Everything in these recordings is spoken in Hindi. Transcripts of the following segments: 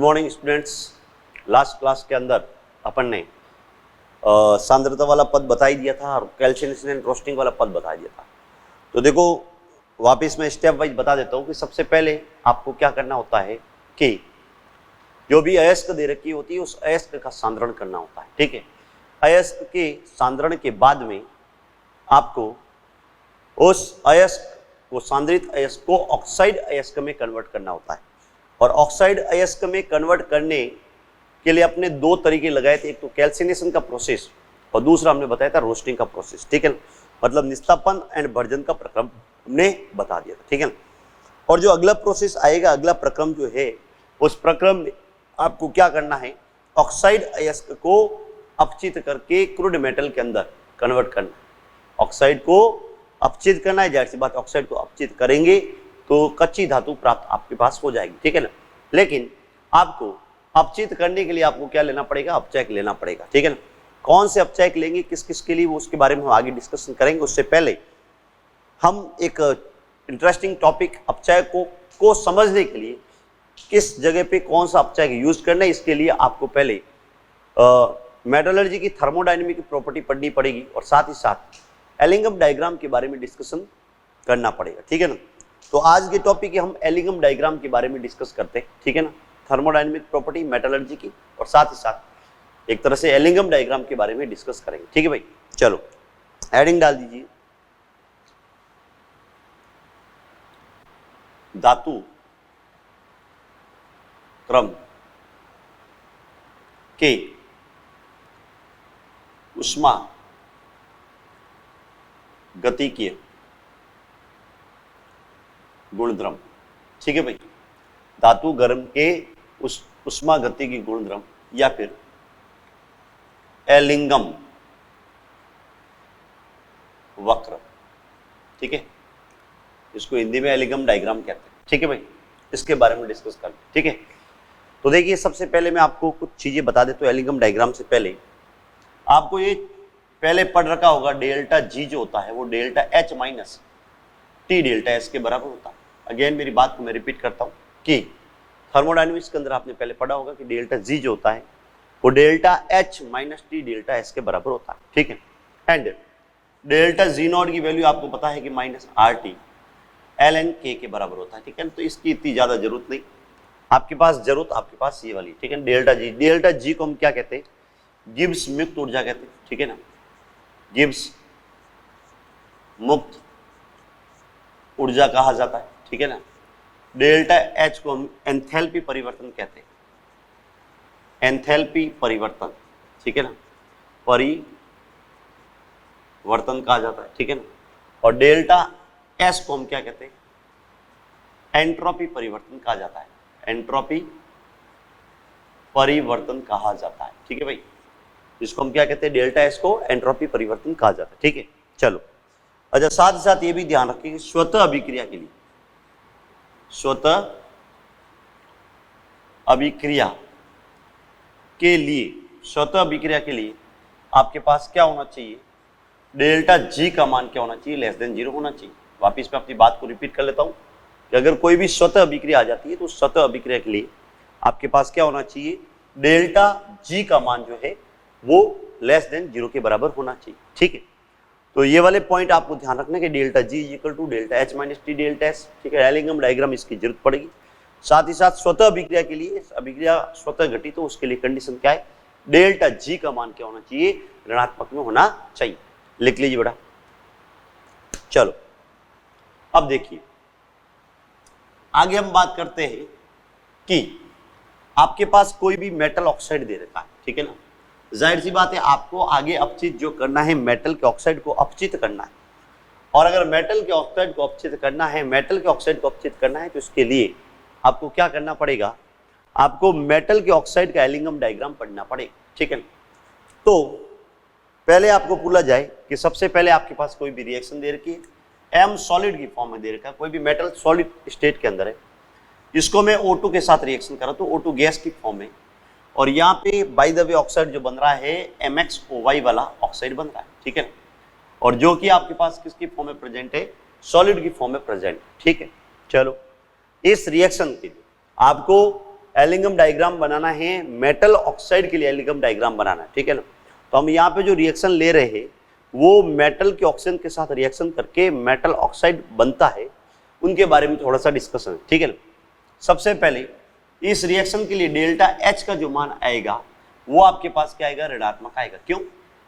Morning students. लास्ट क्लास के अंदर अपन ने सांद्रता वाला पद बता ही दिया था और कैल्शिनेशन एंड रोस्टिंग वाला पद बता दिया था। तो देखो वापस मैं स्टेप वाइज बता देता हूँ कि सबसे पहले आपको क्या करना होता है कि जो भी अयस्क दे रखी होती है उस अयस्क का सांद्रण करना होता है। ठीक है, अयस्क के सांद्रण के बाद में आपको उस अयस्क को सांद्रित अयस्क को ऑक्साइड अयस्क में कन्वर्ट करना होता है। और ऑक्साइड अयस्क में कन्वर्ट करने के लिए अपने दो तरीके लगाए थे, एक तो कैल्सिनेशन का प्रोसेस और दूसरा हमने बताया था रोस्टिंग का प्रोसेस। ठीक है, मतलब निस्तापन एंड भर्जन का प्रक्रम हमने बता दिया था। ठीक है, और जो अगला प्रोसेस आएगा, अगला प्रक्रम जो है, उस प्रक्रम में आपको क्या करना है, ऑक्साइड अयस्क को अपचित करके क्रूड मेटल के अंदर कन्वर्ट करना है। ऑक्साइड को अपचित करना है, जाहिर सी बात ऑक्साइड को अपचित करेंगे तो कच्ची धातु प्राप्त आपके पास हो जाएगी। ठीक है ना, लेकिन आपको अपचित करने के लिए आपको क्या लेना पड़ेगा, अपचयक लेना पड़ेगा। ठीक है ना, कौन से अपचयक लेंगे, किस किस के लिए, वो उसके बारे में हम आगे डिस्कशन करेंगे। उससे पहले हम एक इंटरेस्टिंग टॉपिक अपचयक को समझने के लिए किस जगह पे कौन सा अपचयक यूज करना है, इसके लिए आपको पहले मेटलर्जी की थर्मोडायनेमिक प्रॉपर्टी पढ़नी पड़ेगी और साथ ही साथ एलिंगम डायग्राम के बारे में डिस्कशन करना पड़ेगा। ठीक है ना, तो आज के टॉपिक हम एलिंगम डायग्राम के बारे में डिस्कस करते हैं। ठीक है ना, थर्मोडायनेमिक प्रॉपर्टी मेटलर्जी की और साथ ही साथ एक तरह से एलिंगम डायग्राम के बारे में डिस्कस करेंगे। ठीक है भाई, चलो हेडिंग डाल दीजिए, धातु क्रम के उष्मा गतिकीय गुणधर्म। ठीक है भाई, धातु गर्म के उष्मा गति की गुणधर्म या फिर एलिंगम वक्र। ठीक है, इसको हिंदी में एलिंगम डायग्राम कहते हैं। ठीक है भाई, इसके बारे में डिस्कस करते हैं। ठीक है, तो देखिए सबसे पहले मैं आपको कुछ चीजें बता देता हूं। एलिंगम डायग्राम से पहले आपको ये पहले पढ़ रखा होगा, डेल्टा जी जो होता है वो delta H minus T delta S के बराबर होता है। अगेन मेरी बात को मैं रिपीट करता हूं कि थर्मोडायनेमिक्स के अंदर आपने पहले पढ़ा होगा कि डेल्टा जी जो होता है वो delta H minus T delta S के बराबर होता है। ठीक है, एंड डेल्टा जी नॉट की वैल्यू आपको पता है कि minus R T L N के बराबर होता है। ठीक है, तो इसकी इतनी ज्यादा जरूरत नहीं, आपके पास जरूरत आपके पास ये वाली। ठीक है, डेल्टा जी को हम क्या कहते हैं, गिब्स मुक्त ऊर्जा कहते हैं। ठीक है ना, गिब्स मुक्त ऊर्जा कहा जाता है। ठीक है ना, डेल्टा एच को हम एंथैल्पी परिवर्तन कहते हैं, एंथैल्पी परिवर्तन। ठीक है ना, परिवर्तन कहा जाता है। ठीक है ना, और डेल्टा एस को हम क्या कहते हैं, एंट्रोपी परिवर्तन कहा जाता है, एंट्रोपी परिवर्तन कहा जाता है। ठीक है भाई, इसको हम क्या कहते हैं, डेल्टा एस को एंट्रोपी परिवर्तन कहा जाता है। ठीक है, चलो अच्छा, साथ ही साथ ये भी ध्यान रखिए कि स्वतः अभिक्रिया के लिए, स्वतः अभिक्रिया के लिए, स्वतः अभिक्रिया के लिए आपके पास क्या होना चाहिए, डेल्टा जी का मान क्या होना चाहिए, लेस देन 0 होना चाहिए। वापिस मैं अपनी बात को रिपीट कर लेता हूं कि अगर कोई भी स्वतः अभिक्रिया आ जाती है तो स्वतः अभिक्रिया के लिए आपके पास क्या होना चाहिए, डेल्टा जी का मान जो है वो लेस देन 0 के बराबर होना चाहिए। ठीक है, तो ये वाले पॉइंट आपको ध्यान रखना कि delta G equal to delta H minus T delta S. ठीक है, एलिंगम डायग्राम इसकी जरूरत पड़ेगी। साथ ही साथ स्वतः अभिक्रिया के लिए, अभिक्रिया स्वतः घटित तो उसके लिए कंडीशन क्या है, डेल्टा जी का मान क्या होना चाहिए, ऋणात्मक में होना चाहिए। लिख लीजिए बेटा। चलो अब देखिए आगे हम बात करते हैं कि आपके पास कोई भी मेटल ऑक्साइड दे रखा है। ठीक है ना, जाहिर सी बात है आपको आगे अपचित जो करना है, मेटल के ऑक्साइड को अपचित करना है। और अगर मेटल के ऑक्साइड को अपचित करना है, मेटल के ऑक्साइड को अपचित करना है तो इसके लिए आपको क्या करना पड़ेगा, आपको मेटल के ऑक्साइड का एलिंगम डायग्राम पढ़ना पड़ेगा। ठीक है, तो पहले आपको बोला जाए कि सबसे पहले आपके पास कोई भी रिएक्शन दे रखी है, एम सॉलिड की फॉर्म में दे रखा है, कोई भी मेटल सॉलिड स्टेट के अंदर है, इसको मैं O2 के साथ रिएक्शन करा तो O2 गैस की फॉर्म में, और यहाँ पे बाय द वे ऑक्साइड जो बन रहा है MXOY वाला ऑक्साइड बन रहा है। ठीक है, और जो कि आपके पास किसकी फॉर्म में प्रेजेंट है, सॉलिड की फॉर्म में प्रेजेंट। ठीक है, चलो इस रिएक्शन के लिए आपको एलिंगम डायग्राम बनाना है, मेटल ऑक्साइड के लिए एलिंगम डायग्राम बनाना है, ठीक है ना। तो हम यहाँ पे जो रिएक्शन ले रहे हैं वो मेटल के ऑक्सीजन के साथ रिएक्शन करके मेटल ऑक्साइड बनता है, उनके बारे में थोड़ा सा डिस्कशन है, ठीक है ना। सबसे पहले इस रिएक्शन के लिए डेल्टा एच का जो मान आएगा वो आपके पास क्या आएगा, ऋणात्मक आएगा। क्यों?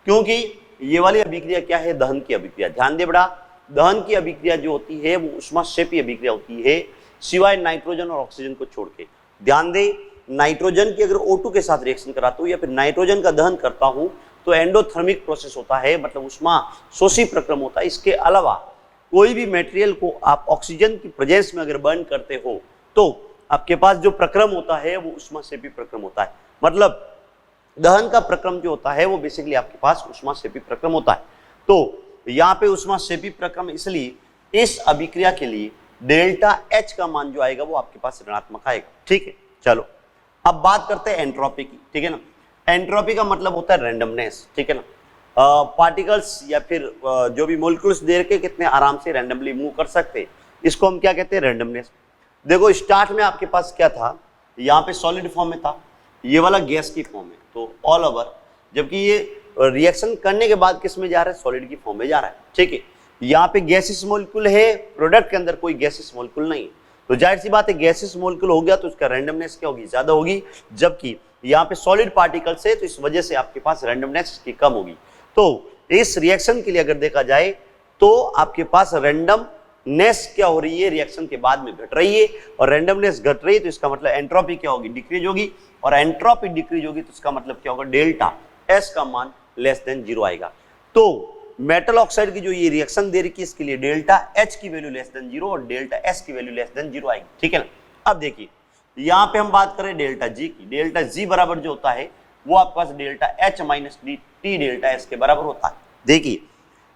क्योंकि ये वाली अभिक्रिया क्या है, दहन की अभिक्रिया। ध्यान दे बड़ा, दहन की अभिक्रिया जो होती है वो ऊष्माक्षेपी अभिक्रिया होती है, सिवाय नाइट्रोजन और ऑक्सीजन को छोड़ के। ध्यान दे, नाइट्रोजन की अगर O2 के साथ रिएक्शन कराता हूं या फिर नाइट्रोजन का दहन करता हूं तो एंडोथर्मिक प्रोसेस होता है, मतलब ऊष्मा शोषी प्रक्रम होता है। इसके अलावा कोई भी मटेरियल को आप ऑक्सीजन की प्रेजेंस में अगर बर्न करते हो तो आपके पास जो प्रक्रम होता है वो ऊष्माक्षेपी प्रक्रम होता है। मतलब दहन का प्रक्रम जो होता है वो बेसिकली आपके पास ऊष्माक्षेपी प्रक्रम होता है। तो यहाँ पे ऊष्माक्षेपी प्रक्रम, इसलिए इस अभिक्रिया के लिए डेल्टा एच का मान जो आएगा वो आपके पास ऋणात्मक आएगा, ठीक है। चलो अब बात करते हैं एंट्रोपी की, ठीक है ना। एंट्रोपी का मतलब होता है रैंडमनेस, ठीक है ना। पार्टिकल्स या फिर जो भी मोलिक्यूल्स दे के कितने आराम से रैंडमली मूव कर सकते हैं, इसको हम क्या कहते हैं, रैंडमनेस। देखो स्टार्ट में आपके पास क्या था, यहाँ पे सॉलिड फॉर्म में था, ये वाला गैस की फॉर्म में, तो ऑल ओवर, जबकि ये रिएक्शन करने के बाद किस में जा रहा है, सॉलिड की फॉर्म में जा रहा है, ठीक है। यहाँ पे गैसियस मॉलिक्यूल है, प्रोडक्ट के अंदर कोई गैसियस मॉलिक्यूल नहीं है, तो जाहिर सी बात है गैसियस मॉलिक्यूल हो गया तो उसका रैंडमनेस क्या होगी, ज्यादा होगी। जबकि यहाँ पे सॉलिड पार्टिकल्स है तो इस वजह से आपके पास रैंडमनेस की कम होगी। तो इस रिएक्शन के लिए अगर देखा जाए तो आपके पास रैंडमनेस क्या हो रही है, रिएक्शन के बाद में घट रही है, और रैंडमनेस घट रही है तो इसका मतलब एंट्रोपी क्या होगी, डिक्रीज होगी, और एंट्रोपी डिक्रीज होगी तो इसका मतलब क्या होगा, डेल्टा एस का मान लेस देन 0 आएगा। तो मेटल ऑक्साइड की जो ये रिएक्शन दे रही है इसके लिए डेल्टा एच की वैल्यू लेस देन 0 और डेल्टा एस की वैल्यू लेस देन 0 आएगी, ठीक है ना। अब देखिए यहाँ पे हम बात करें डेल्टा जी की, डेल्टा जी बराबर जो होता है वो आपके पास delta H minus T delta S के बराबर होता है। देखिए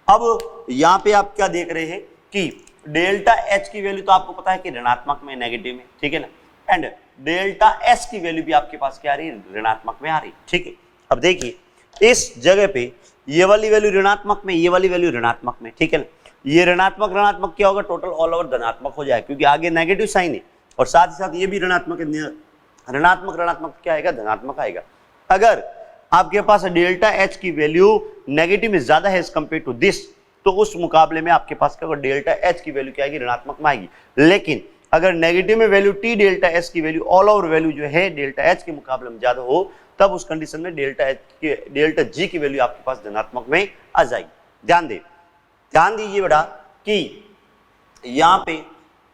अब यहाँ पे आप क्या देख रहे हैं कि डेल्टा एच की वैल्यू तो आपको पता है कि ऋणात्मक में, नेगेटिव में, ठीक है ना, एंड डेल्टा एस की वैल्यू भी आपके पास क्या आ रही है, ऋणात्मक में आ रही है, ठीक है। अब देखिए इस जगह पे ये वाली वैल्यू ऋणात्मक में, ये वाली वैल्यू ऋणात्मक में, ठीक है ना। ये ऋणात्मक ऋणात्मक क्या होगा, टोटल ऑल ओवर धनात्मक हो जाएगा, क्योंकि आगे नेगेटिव साइन है, और साथ ही साथ ये भी ऋणात्मक ऋणात्मक ऋणात्मक क्या आएगा, धनात्मक आएगा। अगर आपके पास डेल्टा एच की वैल्यू नेगेटिव में ज्यादा है एज कंपेयर टू दिस, तो उस मुकाबले में आपके पास क्या होगा, डेल्टा एच की वैल्यू क्या आएगी, ऋणात्मक में आएगी। लेकिन अगर नेगेटिव में वैल्यू टी डेल्टा एच की वैल्यू ऑल ओवर वैल्यू जो है डेल्टा एच के मुकाबले में ज्यादा हो, तब उस कंडीशन में डेल्टा जी की वैल्यू आपके पास धनात्मक में आ जाएगी। ध्यान दीजिए बेटा कि यहाँ पे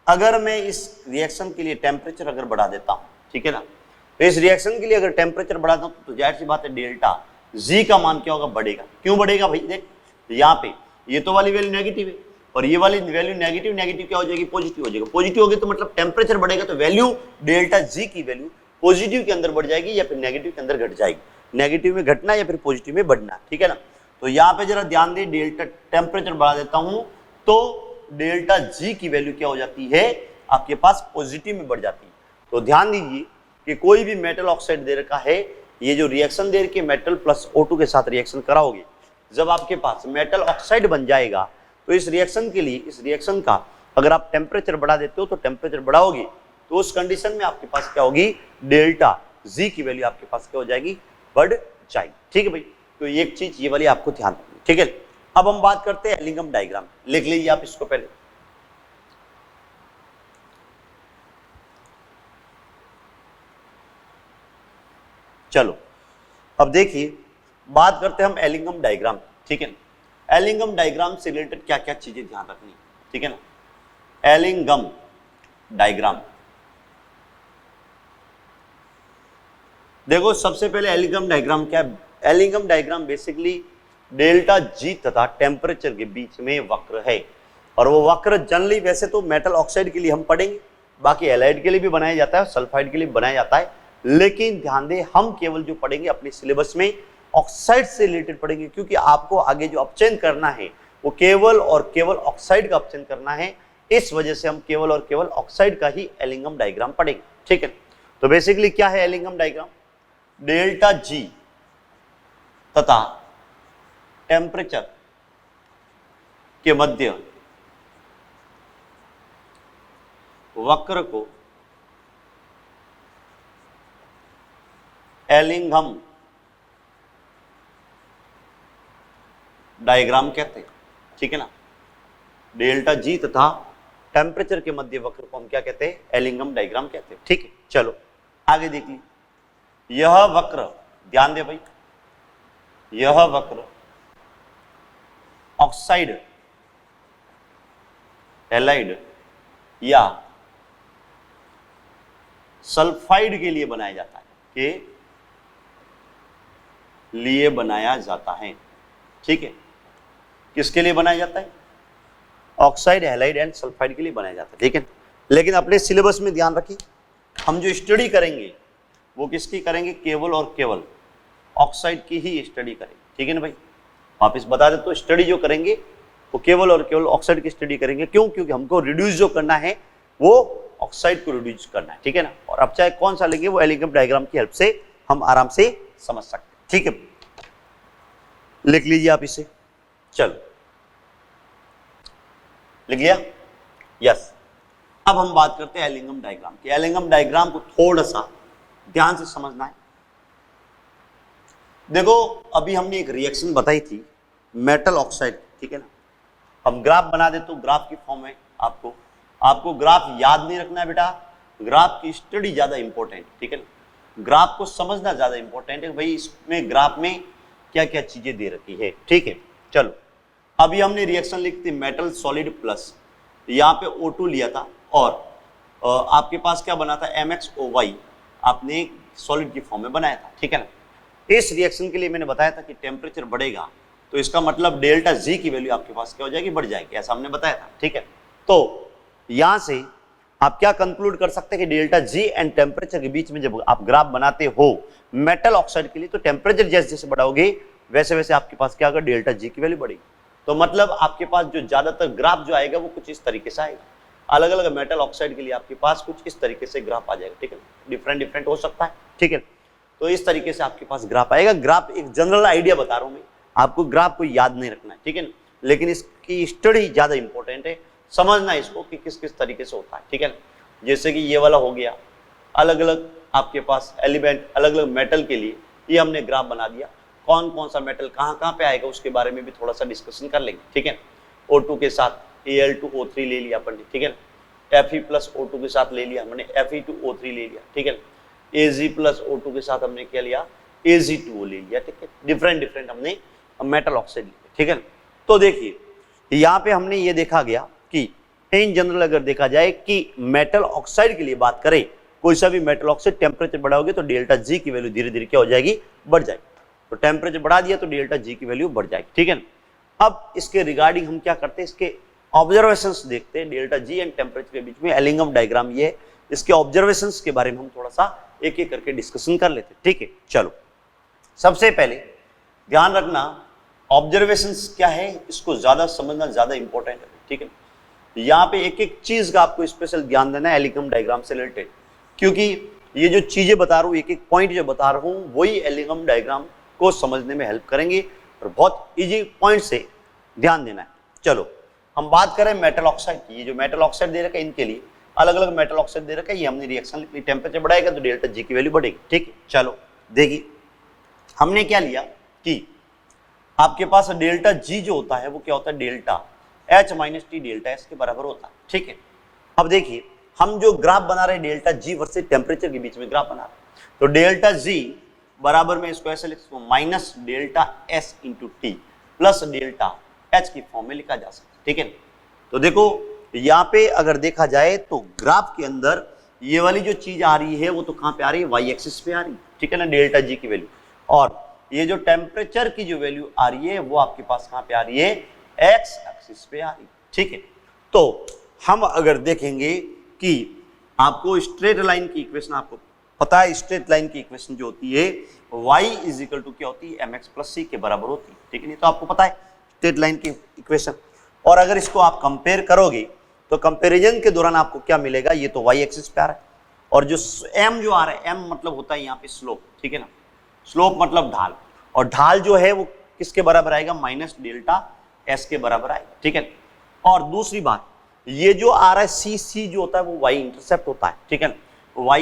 अगर मैं इस रिएक्शन के लिए टेम्परेचर अगर बढ़ा देता हूँ, ठीक है ना, तो इस रिएक्शन के लिए अगर टेम्परेचर बढ़ाता हूँ तो जाहिर सी बात है डेल्टा जी का मान क्या होगा, बढ़ेगा। क्यों बढ़ेगा भाई, देख यहाँ पे ये तो वाली वैल्यू नेगेटिव है और ये वाली वैल्यू नेगेटिव, नेगेटिव क्या हो जाएगी, पॉजिटिव हो जाएगा। पॉजिटिव होगी तो मतलब टेम्परेचर बढ़ेगा, तो वैल्यू डेल्टा जी की वैल्यू पॉजिटिव के अंदर बढ़ जाएगी या फिर नेगेटिव के अंदर घट जाएगी। नेगेटिव में घटना या फिर पॉजिटिव में बढ़ना, ठीक है ना। तो यहाँ पे जरा ध्यान दे, डेल्टा टेम्परेचर बढ़ा देता हूं तो डेल्टा जी की वैल्यू क्या हो जाती है, आपके पास पॉजिटिव में बढ़ जाती है। तो ध्यान दीजिए कि कोई भी मेटल ऑक्साइड दे रखा है, ये जो रिएक्शन दे रखी है मेटल प्लस O2 के साथ रिएक्शन कराओगे, जब आपके पास मेटल ऑक्साइड बन जाएगा तो इस रिएक्शन के लिए, इस रिएक्शन का अगर आप टेम्परेचर बढ़ा देते हो तो टेम्परेचर बढ़ाओगे तो उस कंडीशन में आपके पास क्या होगी, डेल्टा जी की वैल्यू आपके पास क्या हो जाएगी, बढ़ जाएगी, ठीक है भाई। तो एक चीज ये वाली आपको ध्यान रखनी, ठीक है। अब हम बात करते हैं एलिंगम डायग्राम, लिख लीजिए आप इसको पहले। चलो अब देखिए बात करते हैं हम एलिंगम डायग्राम, ठीक है ना। एलिंगम डायग्राम से रिलेटेड क्या क्या चीजें ध्यान रखनी, ठीक है ना। एलिंगम डायग्राम, देखो सबसे पहले एलिंगम डायग्राम क्या है। Ellingham diagram basically delta G तथा टेम्परेचर के बीच में वक्र है, और वो वक्र जनरली वैसे तो मेटल ऑक्साइड के लिए हम पढ़ेंगे, बाकी एलाइड के लिए भी बनाया जाता है, सल्फाइड के लिए बनाया जाता है, लेकिन ध्यान दें हम केवल जो पढ़ेंगे अपने सिलेबस में ऑक्साइड से रिलेटेड पढ़ेंगे, क्योंकि आपको आगे जो अपचयन करना है वो केवल और केवल ऑक्साइड का अपचयन करना है। इस वजह से हम केवल और केवल ऑक्साइड का ही एलिंगम डायग्राम पढ़ेंगे, ठीक है। तो बेसिकली क्या है एलिंगम डायग्राम, डेल्टा जी तथा टेम्परेचर के मध्य वक्र को एलिंघम डायग्राम कहते हैं, ठीक है ना। डेल्टा जी तथा टेम्परेचर के मध्य वक्र को हम क्या कहते हैं, एलिंघम डायग्राम कहते हैं, ठीक है। चलो आगे देखिए, यह वक्र, ध्यान दे भाई, यह वक्र ऑक्साइड, हैलाइड या सल्फाइड के लिए बनाया जाता है, के लिए बनाया जाता है, ठीक है। किसके लिए बनाया जाता है, ऑक्साइड, हैलाइड एंड सल्फाइड के लिए बनाया जाता है, ठीक है। लेकिन अपने सिलेबस में ध्यान रखिए, हम जो स्टडी करेंगे वो किसकी करेंगे, केवल और केवल ऑक्साइड की ही स्टडी करेंगे, ठीक है ना भाई। वापस बता दे, तो स्टडी जो करेंगे वो केवल और केवल ऑक्साइड की स्टडी करेंगे। क्यों? क्योंकि हमको रिड्यूस जो करना है वो ऑक्साइड को रिड्यूस करना है, ठीक है ना। और अब चाहे कौन सा लेंगे वो एलिंघम डायग्राम की हेल्प से हम आराम से समझ सकते हैं, ठीक है। लिख लीजिए आप इसे, चलो लिख लिया, यस। अब हम बात करते हैं एलिंघम डायग्राम की। एलिंघम डायग्राम को थोड़ा सा ध्यान से समझना है। देखो अभी हमने एक रिएक्शन बताई थी मेटल ऑक्साइड, ठीक है ना। हम ग्राफ बना दे तो ग्राफ की फॉर्म में आपको ग्राफ याद नहीं रखना है बेटा, ग्राफ की स्टडी ज्यादा इंपॉर्टेंट, ठीक है ना। ग्राफ को समझना ज्यादा इंपॉर्टेंट है भाई, इसमें ग्राफ में क्या क्या चीजें दे रखी है, ठीक है। चलो अभी हमने रिएक्शन लिखी थी मेटल सॉलिड प्लस, यहाँ पे O2 लिया था और आपके पास क्या बना था, MXOY आपने सॉलिड की फॉर्म में बनाया था, ठीक है ना। इस रिएक्शन के लिए मैंने बताया था कि टेम्परेचर बढ़ेगा तो इसका मतलब डेल्टा जी की वैल्यू आपके पास क्या हो जाएगी, बढ़ जाएगी, ऐसा हमने बताया था, ठीक है। तो यहां से आप क्या कंक्लूड कर सकते हैं कि डेल्टा जी एंड टेम्परेचर के बीच में जब आप ग्राफ बनाते हो मेटल ऑक्साइड के लिए, तो टेम्परेचर जैसे जैसे बढ़ाओगे वैसे वैसे आपके पास क्या होगा, डेल्टा जी की वैल्यू बढ़ेगी। तो मतलब आपके पास जो ज्यादातर ग्राफ जो आएगा वो कुछ इस तरीके से आएगा। अलग अलग मेटल ऑक्साइड के लिए आपके पास कुछ इस तरीके से ग्राफ आ जाएगा, ठीक है। डिफरेंट हो सकता है, ठीक है। तो इस तरीके से आपके पास ग्राफ आएगा। ग्राफ एक जनरल आइडिया बता रहा हूं मैं आपको, ग्राफ को याद नहीं रखना है, ठीक है, लेकिन इसकी स्टडी ज्यादा इंपॉर्टेंट है, समझना इसको कि किस किस तरीके से होता है, ठीक है। जैसे कि ये वाला हो गया, अलग अलग आपके पास एलिमेंट, अलग अलग मेटल के लिए ये हमने ग्राफ बना दिया। कौन कौन सा मेटल कहाँ पे आएगा उसके बारे में भी थोड़ा सा डिस्कशन कर लेंगे, ठीक है। O2 के साथ Al2O3 ले लिया अपन ने, ठीक है ना। Fe प्लस O2 के साथ ले लिया हमने Fe2O3 ले लिया, ठीक है। Ag प्लस O2 के साथ हमने क्या लिया, Ag2O ले लिया, ठीक है। डिफरेंट हमने मेटल ऑक्साइड लिया, ठीक है। तो देखिए यहाँ पे हमने ये देखा गया कि इन जनरल अगर देखा जाए कि मेटल ऑक्साइड के लिए बात करें, कोई सा भी मेटल ऑक्साइड टेम्परेचर बढ़ाओगे तो डेल्टा जी की वैल्यू धीरे धीरे क्या हो जाएगी, बढ़ जाएगी। तो टेम्परेचर बढ़ा दिया तो डेल्टा जी की वैल्यू बढ़ जाएगी, ठीक है ना। अब इसके रिगार्डिंग हम क्या करते हैं, इसके ऑब्जर्वेशंस देखते हैं डेल्टा जी एंड टेम्परेचर के बीच में। एलिंघम डायग्राम ये है, इसके ऑब्जर्वेशंस के बारे में हम थोड़ा सा एक एक करके डिस्कशन कर लेते हैं, ठीक है। चलो सबसे पहले ध्यान रखना ऑब्जर्वेशंस क्या है, इसको ज्यादा समझना ज्यादा इंपॉर्टेंट है, ठीक है। यहाँ पे एक एक चीज का आपको स्पेशल ध्यान देना है एलिंघम डायग्राम से रिलेटेड, क्योंकि ये जो चीजें बता रहा हूँ, एक एक पॉइंट जो बता रहा हूँ वही एलिंघम डायग्राम को समझने में हेल्प करेंगे और बहुत इजी पॉइंट से ध्यान देना है। चलो हम बात करें मेटल ऑक्साइड की। ये जो मेटल ऑक्साइड दे रखा है इनके लिए अलग अलग मेटल ऑक्साइड दे रखा है, ये हमने रिएक्शन लिखी, टेम्परेचर बढ़ाएगा तो डेल्टा जी की वैल्यू बढ़ेगी, ठीक है। चलो देखिए हमने क्या लिया कि आपके पास डेल्टा जी जो होता है वो क्या होता है, delta H minus T delta S के बराबर होता है, ठीक है। अब देखिए हम जो ग्राफ बना रहे हैं डेल्टा जी वर्सेस टेम्परेचर के बीच में ग्राफ बना रहे हैं, तो डेल्टा जी बराबर में इसको ऐसे लिख सकते हो minus delta S into T plus delta H की फॉर्म में लिखा जा सकता है, ठीक है। तो देखो यहाँ पे अगर देखा जाए तो ग्राफ के अंदर ये वाली जो चीज आ रही है वो तो कहाँ पे आ रही है, वाई एक्सिस पे आ रही है, ठीक है ना, डेल्टा जी की वैल्यू। और ये जो टेम्परेचर की जो वैल्यू आ रही है वो आपके पास कहाँ पे आ रही है, एक्स एक्सिस पे आ रही है, ठीक है। तो हम अगर देखेंगे कि आपको स्ट्रेट लाइन की इक्वेशन आपको पता है, स्ट्रेट लाइन की इक्वेशन जो होती है y इज इक्वल टू क्या होती है, mx प्लस सी के बराबर होती है, ठीक है। नहीं तो आपको पता है स्ट्रेट लाइन की इक्वेशन। और अगर इसको आप कंपेयर करोगे तो कंपैरिजन के दौरान आपको क्या मिलेगा, ये तो y एक्सिस पे आ रहा है और जो m जो आ रहा है, m मतलब होता है यहाँ पे स्लोप, ठीक है ना। स्लोप मतलब ढाल, और ढाल जो है वो किसके बराबर आएगा, माइनस डेल्टा एस के बराबर आएगा, ठीक है। और दूसरी बात ये जो आ रहा है सी जो होता है वो y इंटरसेप्ट होता है, ठीक है ना, y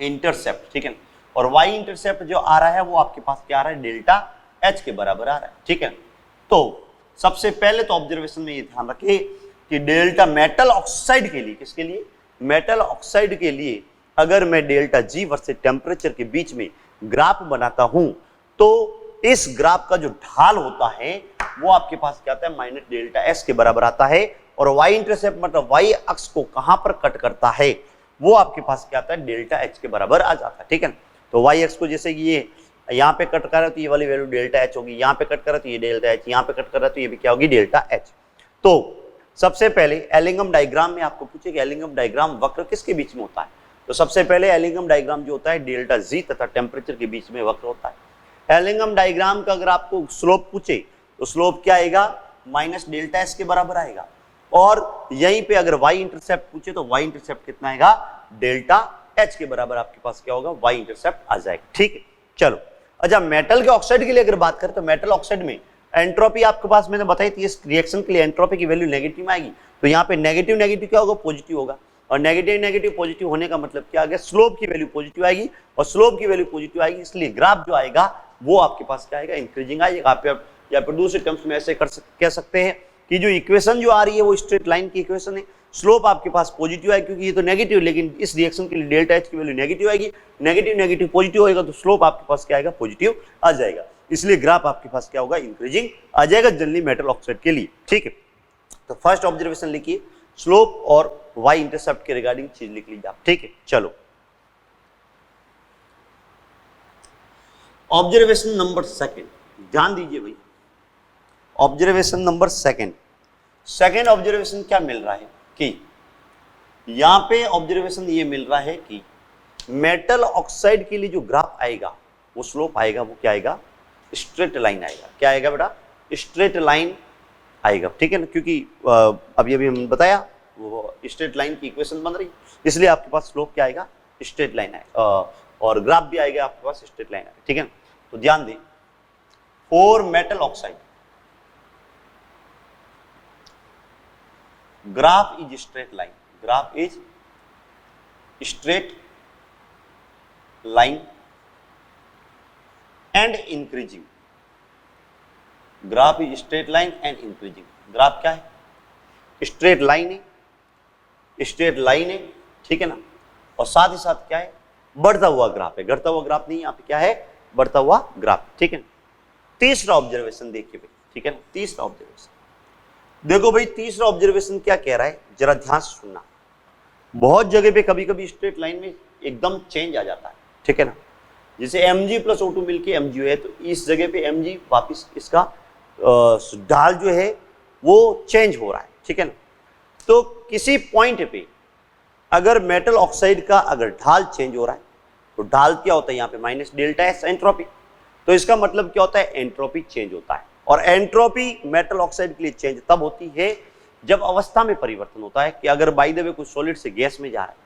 इंटरसेप्ट, ठीक है। और y इंटरसेप्ट जो आ रहा है वो आपके पास क्या आ रहा है, डेल्टा h के बराबर आ रहा है। ठीक है, तो सबसे पहले तो ऑब्जर्वेशन में ये ध्यान रखिए कि डेल्टा मेटल ऑक्साइड के लिए, किसके लिए, मेटल ऑक्साइड के लिए अगर मैं डेल्टा जी वर्सेस टेम्परेचर के बीच में ग्राफ बनाता हूं तो इस ग्राफ का जो ढाल होता है वो आपके पास क्या आता है, माइनस डेल्टा एस के बराबर आता है। और y इंटरसेप्ट मतलब y अक्ष को कहां पर कट करता है वो आपके पास क्या आता है, डेल्टा एच के बराबर आ जाता है। ठीक है, तो y अक्ष को जैसे ये यहाँ पे कट कर रहा है तो ये वाली वैल्यू डेल्टा एच होगी, यहाँ पे कट कर रहा है तो ये डेल्टा एच, यहाँ पे कट कर रहा है तो ये भी क्या होगी, डेल्टा एच। तो सबसे पहले एलिंगम डायग्राम में आपको पूछे कि एलिंगम डायग्राम वक्र किसके बीच में होता है, तो सबसे पहले एलिंगम डायग्राम जो होता है डेल्टा जी तथा टेम्परेचर के बीच में वक्र होता है। एलिंगम डायग्राम का अगर आपको स्लोप पूछे तो स्लोप क्या आएगा, माइनस डेल्टा एस के बराबर आएगा। और यहीं पे अगर y इंटरसेप्ट पूछे तो y इंटरसेप्ट कितना आएगा, डेल्टा h के बराबर आपके पास क्या होगा, y इंटरसेप्ट आ जाएगा। ठीक है, चलो अच्छा मेटल के ऑक्साइड के लिए अगर बात करें तो मेटल ऑक्साइड में एंट्रोपी आपके पास मैंने बताई थी, इस रिएक्शन के लिए एंट्रोपी की वैल्यू नेगेटिव आएगी, तो यहाँ पे नेगेटिव नेगेटिव क्या होगा, पॉजिटिव होगा। और नेगेटिव नेगेटिव पॉजिटिव होने का मतलब क्या आ गया, स्लोप की वैल्यू पॉजिटिव आएगी, और स्लोप की वैल्यू पॉजिटिव आएगी, इसलिए ग्राफ जो आएगा वो आपके पास क्या आएगा, इंक्रीजिंग आएगा। आप या फिर दूसरे टर्म्स में ऐसे कह सकते हैं कि जो इक्वेशन जो आ रही है वो स्ट्रेट लाइन की इक्वेशन है, स्लोप आपके पास पॉजिटिव है क्योंकि ये तो नेगेटिव, लेकिन इस रिएक्शन के लिए डेल्टा एच की वैल्यू नेगेटिव आएगी, नेगेटिव नेगेटिव पॉजिटिव होएगा तो स्लोप आपके पास क्या आएगा, पॉजिटिव आ जाएगा, इसलिए ग्राफ आपके पास क्या होगा, इंक्रीजिंग आ जाएगा जनरली मेटल ऑक्साइड के लिए। ठीक है, तो फर्स्ट ऑब्जर्वेशन लिखिए, स्लोप और y इंटरसेप्ट के रिगार्डिंग चीज लिख लीजिए आप। ठीक है, चलो ऑब्जर्वेशन नंबर सेकंड, ध्यान दीजिए भाई, observation number second, second observation क्या मिल रहा है कि यहां पे ऑब्जर्वेशन ये मिल रहा है कि मेटल ऑक्साइड के लिए जो ग्राफ आएगा वो स्लोप आएगा, वो क्या आएगा, स्ट्रेट लाइन आएगा। क्या आएगा बेटा, स्ट्रेट लाइन आएगा। ठीक है ना, क्योंकि अभी हमने बताया वो स्ट्रेट लाइन की इक्वेशन बन रही, इसलिए आपके पास स्लोप क्या आएगा, स्ट्रेट लाइन आएगा, और ग्राफ भी आएगा आपके पास स्ट्रेट लाइन आएगा। ठीक है, तो ध्यान दें, for metal oxide graph is straight line, graph is straight line and increasing, graph is straight line and increasing. Graph क्या है, स्ट्रेट लाइन है, स्ट्रेट लाइन है, ठीक है ना, और साथ ही साथ क्या है, बढ़ता हुआ ग्राफ है, घटता हुआ ग्राफ नहीं, यहाँ पे क्या है, बढ़ता हुआ ग्राफ। ठीक है, तीसरा ऑब्जर्वेशन देखिए भाई, ठीक है ना, तीसरा ऑब्जर्वेशन देखो भाई, तीसरा ऑब्जर्वेशन क्या कह रहा है, जरा ध्यान से सुनना। बहुत जगह पे कभी कभी स्ट्रेट लाइन में एकदम चेंज आ जाता है, ठीक है ना, जैसे Mg प्लस O2 मिलके Mg है, तो इस जगह पे Mg वापिस इसका ढाल जो है वो चेंज हो रहा है। ठीक है ना, तो किसी पॉइंट पे अगर मेटल ऑक्साइड का अगर ढाल चेंज हो रहा है तो ढाल क्या होता है, यहाँ पे माइनस डेल्टा एस एंट्रोपी, तो इसका मतलब क्या होता है, एंट्रोपी चेंज होता है। और एंट्रोपी मेटल ऑक्साइड के लिए चेंज तब होती है जब अवस्था में परिवर्तन होता है, कि अगर बाय द वे कुछ सॉलिड से गैस में जा रहा है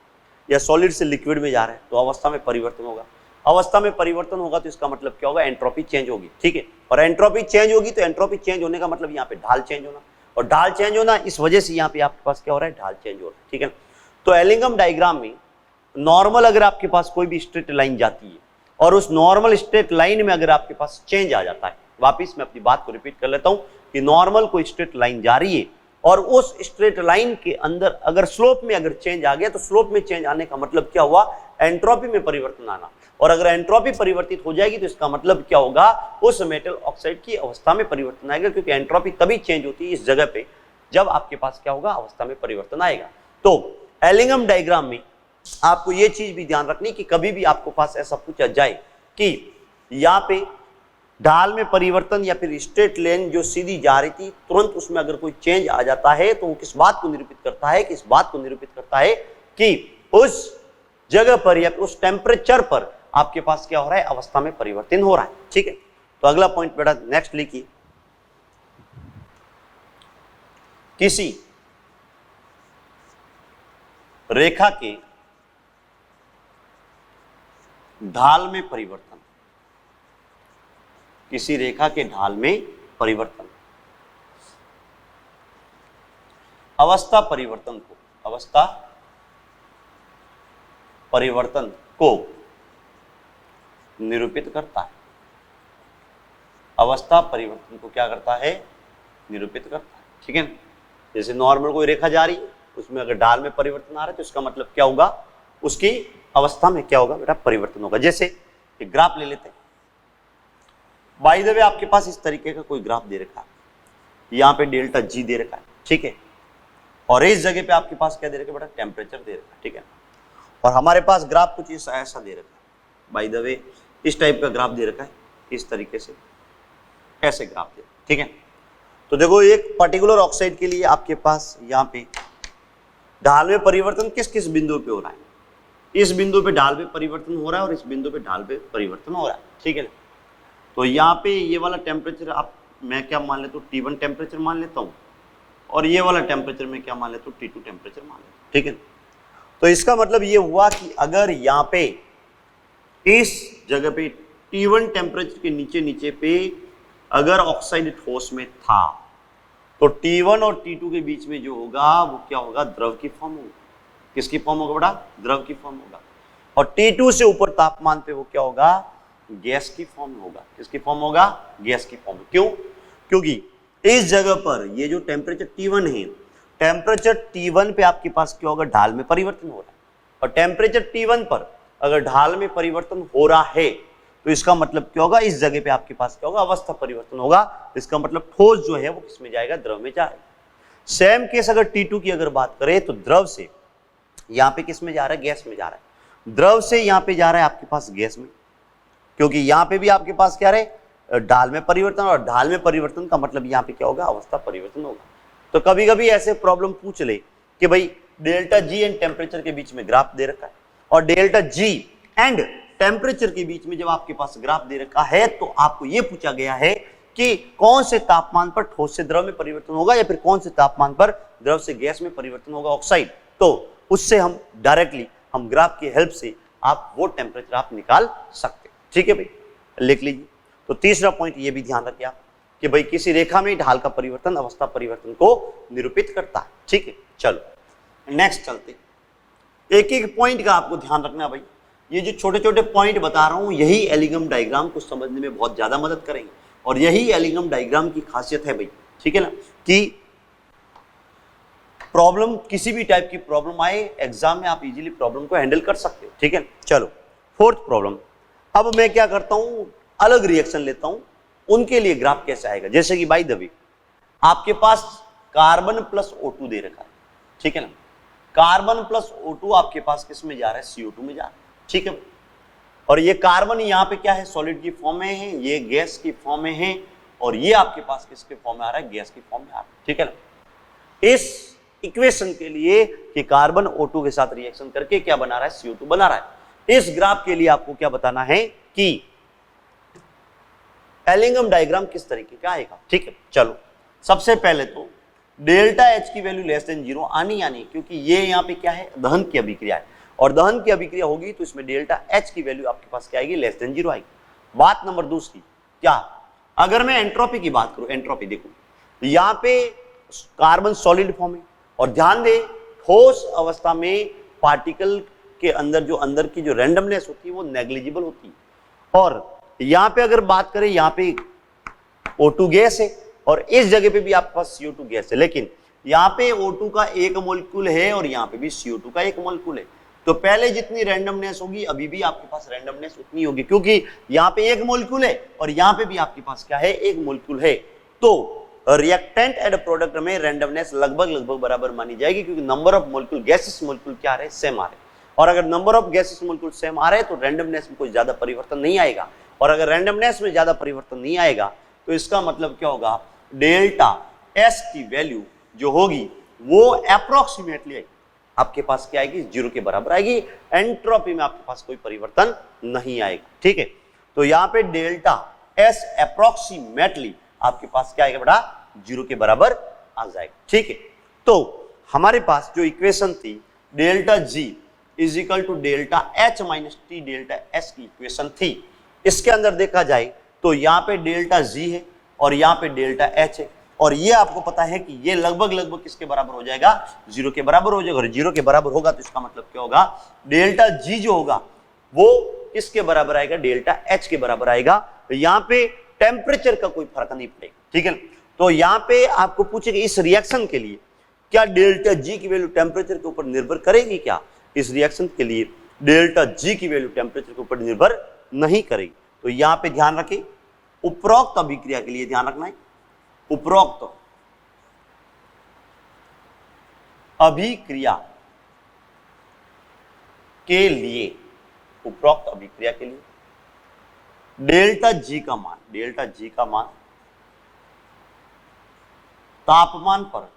या सॉलिड से लिक्विड में जा रहा है तो अवस्था में परिवर्तन होगा, अवस्था में परिवर्तन होगा तो इसका मतलब क्या होगा, एंट्रोपी चेंज होगी। ठीक है, और एंट्रोपी चेंज होगी तो एंट्रोपी चेंज होने का मतलब यहाँ पे ढाल चेंज होना, और ढाल चेंज होना इस वजह से यहाँ पे आपके पास क्या हो रहा है, ढाल चेंज हो रहा है। ठीक है, तो एलिंगम डायग्राम में नॉर्मल अगर आपके पास कोई भी स्ट्रेट लाइन जाती है और उस नॉर्मल स्ट्रेट लाइन में अगर आपके पास चेंज आ जाता है, वापिस मैं अपनी बात को रिपीट कर लेता हूं कि नॉर्मल कोई स्ट्रेट लाइन जा रही है और उस स्ट्रेट लाइन के अंदर अगर स्लोप में अगर चेंज आ गया तो स्लोप में चेंज आने का मतलब क्या हुआ, एंट्रोपी में परिवर्तन आना, और अगर एंट्रोपी परिवर्तित हो जाएगी तो इसका मतलब क्या होगा, उस मेटल ऑक्साइड की अवस्था में परिवर्तन आएगा, क्योंकि एंट्रोपी तभी चेंज होती है इस जगह पे जब आपके पास क्या होगा, अवस्था में परिवर्तन आएगा। तो एलिंगम डायग्राम में आपको ये चीज भी ध्यान रखनी कि कभी भी आपको पास ऐसा पूछा जाए कि यहाँ पे ढाल में परिवर्तन या फिर स्ट्रेट लाइन जो सीधी जा रही थी तुरंत उसमें अगर कोई चेंज आ जाता है तो वो किस बात को निरूपित करता है, किस बात को निरूपित करता है कि उस जगह पर या फिर उस टेम्परेचर पर आपके पास क्या हो रहा है, अवस्था में परिवर्तन हो रहा है। ठीक है, तो अगला पॉइंट बेटा नेक्स्ट लिखिए, किसी रेखा के ढाल में परिवर्तन, किसी रेखा के ढाल में परिवर्तन, अवस्था परिवर्तन को, अवस्था परिवर्तन को निरूपित करता है। अवस्था परिवर्तन को क्या करता है? निरूपित करता है। ठीक है, जैसे नॉर्मल कोई रेखा जा रही है, उसमें अगर ढाल में परिवर्तन आ रहा है तो इसका मतलब क्या होगा? उसकी अवस्था में क्या होगा बेटा? परिवर्तन होगा। जैसे एक ग्राफ ले लेते हैं। बाय द वे आपके पास इस तरीके का कोई ग्राफ दे रखा है, यहाँ पे डेल्टा जी दे रखा है, ठीक है, और इस जगह पे आपके पास क्या दे रखा है बेटा? टेम्परेचर दे रखा है, ठीक है। और हमारे पास ग्राफ कुछ ऐसा दे रखा है, बाय द वे इस टाइप का ग्राफ दे रखा है, इस तरीके से ऐसे ग्राफ दे, ठीक है। तो देखो एक पर्टिकुलर ऑक्साइड के लिए आपके पास यहाँ पे ढाल में परिवर्तन किस किस बिंदु पे हो रहा है? इस बिंदु पे ढाल में परिवर्तन हो रहा है और इस बिंदु पे ढाल में परिवर्तन हो रहा है, ठीक है ना। तो यहाँ पे ये वाला टेम्परेचर आप मैं क्या मान लेता हूँ? T1 टेम्परेचर मान लेता हूँ, और ये वाला टेम्परेचर मैं क्या मान लेता हूँ? T2 टेम्परेचर मान लेता हूँ, ठीक है। तो इसका मतलब ये हुआ कि अगर यहाँ पे इस जगह पे T1 टेम्परेचर के नीचे नीचे पे अगर ऑक्साइड ठोस में था, तो T1 और T2 के बीच में जो होगा वो क्या होगा? द्रव की फॉर्म होगा। किसकी फॉर्म होगा बेटा? द्रव की फॉर्म होगा। और T2 से ऊपर तापमान पे वो क्या होगा? गैस की फॉर्म होगा। किसकी फॉर्म होगा? गैस की फॉर्म। क्यों? क्योंकि इस जगह पर ये जो टेम्परेचर T1 है, टेम्परेचर T1 पे आपके पास क्या होगा? ढाल में परिवर्तन हो रहा है। और टेम्परेचर T1 पर अगर ढाल में परिवर्तन हो रहा है तो इसका मतलब क्या होगा? इस जगह पे आपके पास क्या होगा? अवस्था परिवर्तन होगा। इसका मतलब ठोस जो है वो किस में जाएगा? द्रव में जाएगा। सेम केस अगर T2 की अगर बात करें तो द्रव से यहाँ पे किस में जा रहा है? गैस में जा रहा है। द्रव से यहाँ पे जा रहा है आपके पास गैस में, क्योंकि यहाँ पे भी आपके पास क्या रहे? ढाल में परिवर्तन, और ढाल में परिवर्तन का मतलब यहाँ पे क्या होगा? अवस्था परिवर्तन होगा। तो कभी कभी ऐसे प्रॉब्लम पूछ ले कि भाई डेल्टा जी एंड टेम्परेचर के बीच में ग्राफ दे रखा है, और डेल्टा जी एंड टेम्परेचर के बीच में जब आपके पास ग्राफ दे रखा है तो आपको यह पूछा गया है कि कौन से तापमान पर ठोस से द्रव में परिवर्तन होगा या फिर कौन से तापमान पर द्रव से गैस में परिवर्तन होगा ऑक्साइड। तो उससे हम डायरेक्टली हम ग्राफ की हेल्प से आप वो टेम्परेचर आप निकाल सकते हैं, ठीक है भाई, लिख लीजिए। तो तीसरा पॉइंट ये भी ध्यान रखिए आप कि भाई किसी रेखा में ढाल का परिवर्तन अवस्था परिवर्तन को निरूपित करता है, ठीक है। चलो नेक्स्ट चलते, एक एक पॉइंट का आपको ध्यान रखना भाई। ये जो छोटे छोटे पॉइंट बता रहा हूं यही एलिगम डायग्राम को समझने में बहुत ज्यादा मदद करेंगे, और यही एलिगम डायग्राम की खासियत है भाई, ठीक है ना, कि प्रॉब्लम किसी भी टाइप की प्रॉब्लम आए एग्जाम में आप इजीली प्रॉब्लम को हैंडल कर सकते हो, ठीक है। चलो फोर्थ प्रॉब्लम, अब मैं क्या करता हूं? अलग रिएक्शन लेता हूं, उनके लिए ग्राफ कैसे आएगा। जैसे कि बाय द वे आपके पास कार्बन प्लस O2 दे रखा है, ठीक है ना। कार्बन प्लस O2 आपके पास किस में जा रहा है? CO2 में जा रहा है, ठीक है। और ये कार्बन यहाँ पे क्या है? सॉलिड की फॉर्म में है, ये गैस की फॉर्म में है, और ये आपके पास किसके फॉर्म में आ रहा है? गैस की फॉर्म में आ रहा है, ठीक है ना। इस इक्वेशन के लिए कि कार्बन O2 के साथ रिएक्शन करके क्या बना रहा है? CO2 बना रहा है। इस ग्राफ के लिए आपको क्या बताना है कि एलिंगम डायग्राम किस तरीके का आएगा, ठीक है। चलो सबसे पहले तो डेल्टा H की वैल्यू लेस देन 0 आनी, क्योंकि ये यहाँ पे क्या है? दहन की अभिक्रिया है, और दहन की अभिक्रिया होगी तो इसमें डेल्टा H की वैल्यू आपके पास क्या आएगी? लेस देन 0 आएगी। बात नंबर दूसरी, क्या अगर मैं एंट्रोपी की बात करूं, एंट्रोपी देखो यहाँ पे कार्बन सॉलिड फॉर्म है, और ध्यान दे ठोस अवस्था में पार्टिकल के अंदर जो अंदर की जो रैंडमनेस होती है वो नेग्लिजिबल होती है। और यहाँ पे अगर बात करें, यहाँ पे O2 गैस है और इस जगह पे भी आपके पास CO2 गैस है, लेकिन यहाँ पे O2 का एक मॉलिक्यूल है और यहाँ पे भी CO2 का एक मॉलिक्यूल है। तो पहले जितनी रैंडमनेस होगी अभी भी आपके पास रैंडमनेस उतनी होगी, क्योंकि यहाँ पे एक मॉलिक्यूल है और यहाँ पे भी आपके पास क्या है? एक मॉलिक्यूल है। तो रिएक्टेंट एंड प्रोडक्ट में रैंडमनेस लगभग बराबर मानी जाएगी, क्योंकि number of molecule gases molecule क्या आ रहे हैं? सेम आ रहे हैं। और अगर number of gases molecule same आ रहे हैं तो रैंडमनेस में कोई ज्यादा परिवर्तन नहीं आएगा, और अगर रैंडमनेस में ज्यादा परिवर्तन नहीं आएगा तो इसका मतलब क्या होगा? डेल्टा S की वैल्यू जो होगी वो अप्रोक्सीमेटली आपके पास क्या आएगी? 0 के बराबर आएगी। एंट्रोपी में आपके पास कोई परिवर्तन नहीं आएगा, ठीक है। तो यहाँ पे डेल्टा S अप्रोक्सीमेटली आपके पास क्या आएगा बेटा? 0 के बराबर आ जाएगा, ठीक है। तो हमारे पास जो इक्वेशन थी delta G is equal to delta H minus T delta S की इक्वेशन थी, इसके अंदर देखा जाए तो यहाँ पे डेल्टा G है और यहाँ पे डेल्टा H है, और ये आपको पता है कि ये लगभग किसके बराबर हो जाएगा? 0 के बराबर हो जाएगा। और 0 के बराबर होगा तो इसका मतलब क्या होगा? डेल्टा G जो होगा वो किसके बराबर आएगा, डेल्टा एच के बराबर आएगा। तो यहाँ पे टेम्परेचर का कोई फर्क नहीं पड़ेगा, ठीक है। तो यहाँ पे आपको पूछेगा इस रिएक्शन के लिए क्या डेल्टा जी की वैल्यू टेम्परेचर के ऊपर निर्भर करेगी क्या? इस रिएक्शन के लिए डेल्टा जी की वैल्यू टेम्परेचर के ऊपर निर्भर नहीं करेगी। तो यहाँ पे ध्यान रखें, उपरोक्त अभिक्रिया के लिए ध्यान रखना है, उपरोक्त अभिक्रिया के लिए, उपरोक्त अभिक्रिया के लिए डेल्टा जी का मान, डेल्टा जी का मान तापमान पर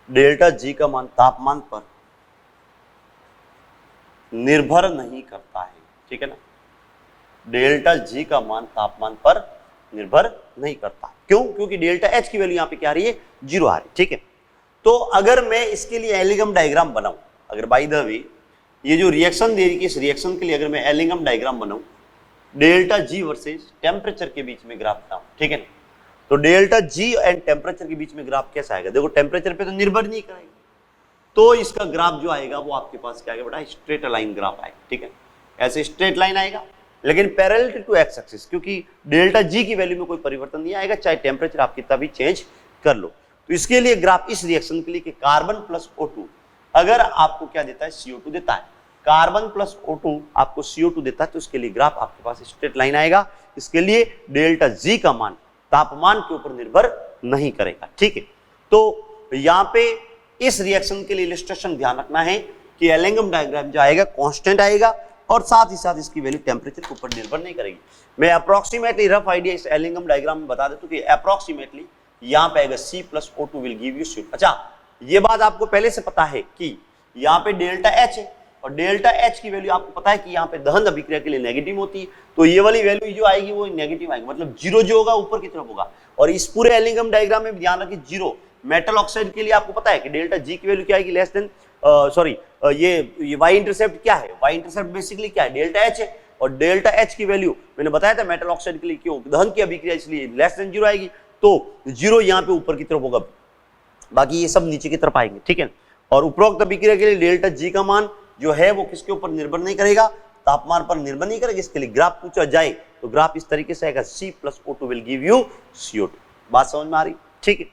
डेल्टा जी का मान तापमान पर निर्भर नहीं करता है, ठीक है ना। डेल्टा जी का मान तापमान पर निर्भर नहीं करता। क्यों? क्योंकि डेल्टा एच की वैल्यू यहां पे क्या आ रही है, 0 आ रही है, ठीक है। तो अगर मैं इसके लिए एलिगम डायग्राम बनाऊं, अगर बाय द वे ये जो रिएक्शन दे रही है, इस रिएक्शन के लिए अगर मैं एलिगम डायग्राम बनाऊं, डेल्टा जी वर्सेस टेम्परेचर के बीच में ग्राफ बनाऊं, ठीक है ना। तो डेल्टा जी एंड टेम्परेचर के बीच में ग्राफ कैसा आएगा? देखो टेम्परेचर पे तो निर्भर नहीं करेगा, तो इसका ग्राफ जो आएगा वो आपके पास क्या आएगा बेटा, स्ट्रेट लाइन ग्राफ आएगा, ठीक है। ऐसे स्ट्रेट लाइन आएगा लेकिन पैरेलल टू एक्स एक्सिस, क्योंकि डेल्टा जी की वैल्यू में कोई परिवर्तन नहीं आएगा, चाहे टेम्परेचर आप कितना भी चेंज कर लो। तो इसके लिए ग्राफ इस रिएक्शन के लिए कि कार्बन प्लस O2 अगर आपको क्या देता है, CO2 देता है, कार्बन प्लस O2 आपको CO2 देता है, तो इसके लिए ग्राफ आपके पास स्ट्रेट लाइन आएगा। इसके लिए डेल्टा जी का मान तापमान के ऊपर निर्भर नहीं करेगा, ठीक है। तो यहाँ पे इस रिएक्शन के लिए इलस्ट्रेशन ध्यान रखना है कि एलिंगम डायग्राम जो आएगा कांस्टेंट आएगा और साथ ही साथ इसकी वैल्यू टेम्परेचर के ऊपर निर्भर नहीं करेगी। मैं अप्रोक्सीमेटली रफ आइडिया इस एलिंगम डायग्राम में बता देता हूं कि अप्रोक्सीमेटली यहाँ पे आएगा C plus O2 will give you CO2। अच्छा, ये बात आपको पहले से पता है कि यहाँ पे डेल्टा H है और डेल्टा H की वैल्यू आपको पता है कि यहाँ पे दहन अभिक्रिया के लिए नेगेटिव होती है, तो ये वाली वैल्यू जो आएगी वो नेगेटिव आएगी, मतलब 0 जो होगा ऊपर की तरफ होगा। और इस पूरे एलिंगम डायग्राम में ध्यान रखिए 0 मेटल ऑक्साइड के लिए आपको पता है कि डेल्टा जी की वैल्यू क्या आएगी, लेस देन ये वाई इंटरसेप्ट क्या है, वाई इंटरसेप्ट बेसिकली क्या है, डेल्टा एच है। और डेल्टा एच की वैल्यू मैंने बताया था मेटल ऑक्साइड के लिए क्यों, दहन की अभिक्रिया इसलिए लेस देन 0 आएगी, तो 0 यहाँ पे ऊपर की तरफ होगा, बाकी ये सब नीचे की तरफ आएंगे, ठीक है। और उपरोक्त अभिक्रिया के लिए डेल्टा जी का मान जो है वो किसके ऊपर निर्भर नहीं करेगा, तापमान पर निर्भर नहीं करेगा। इसके लिए ग्राफ पूछा जाए तो ग्राफ इस तरीके से आएगा, C plus O2 will give you CO2। बात समझ में आ रही, ठीक है।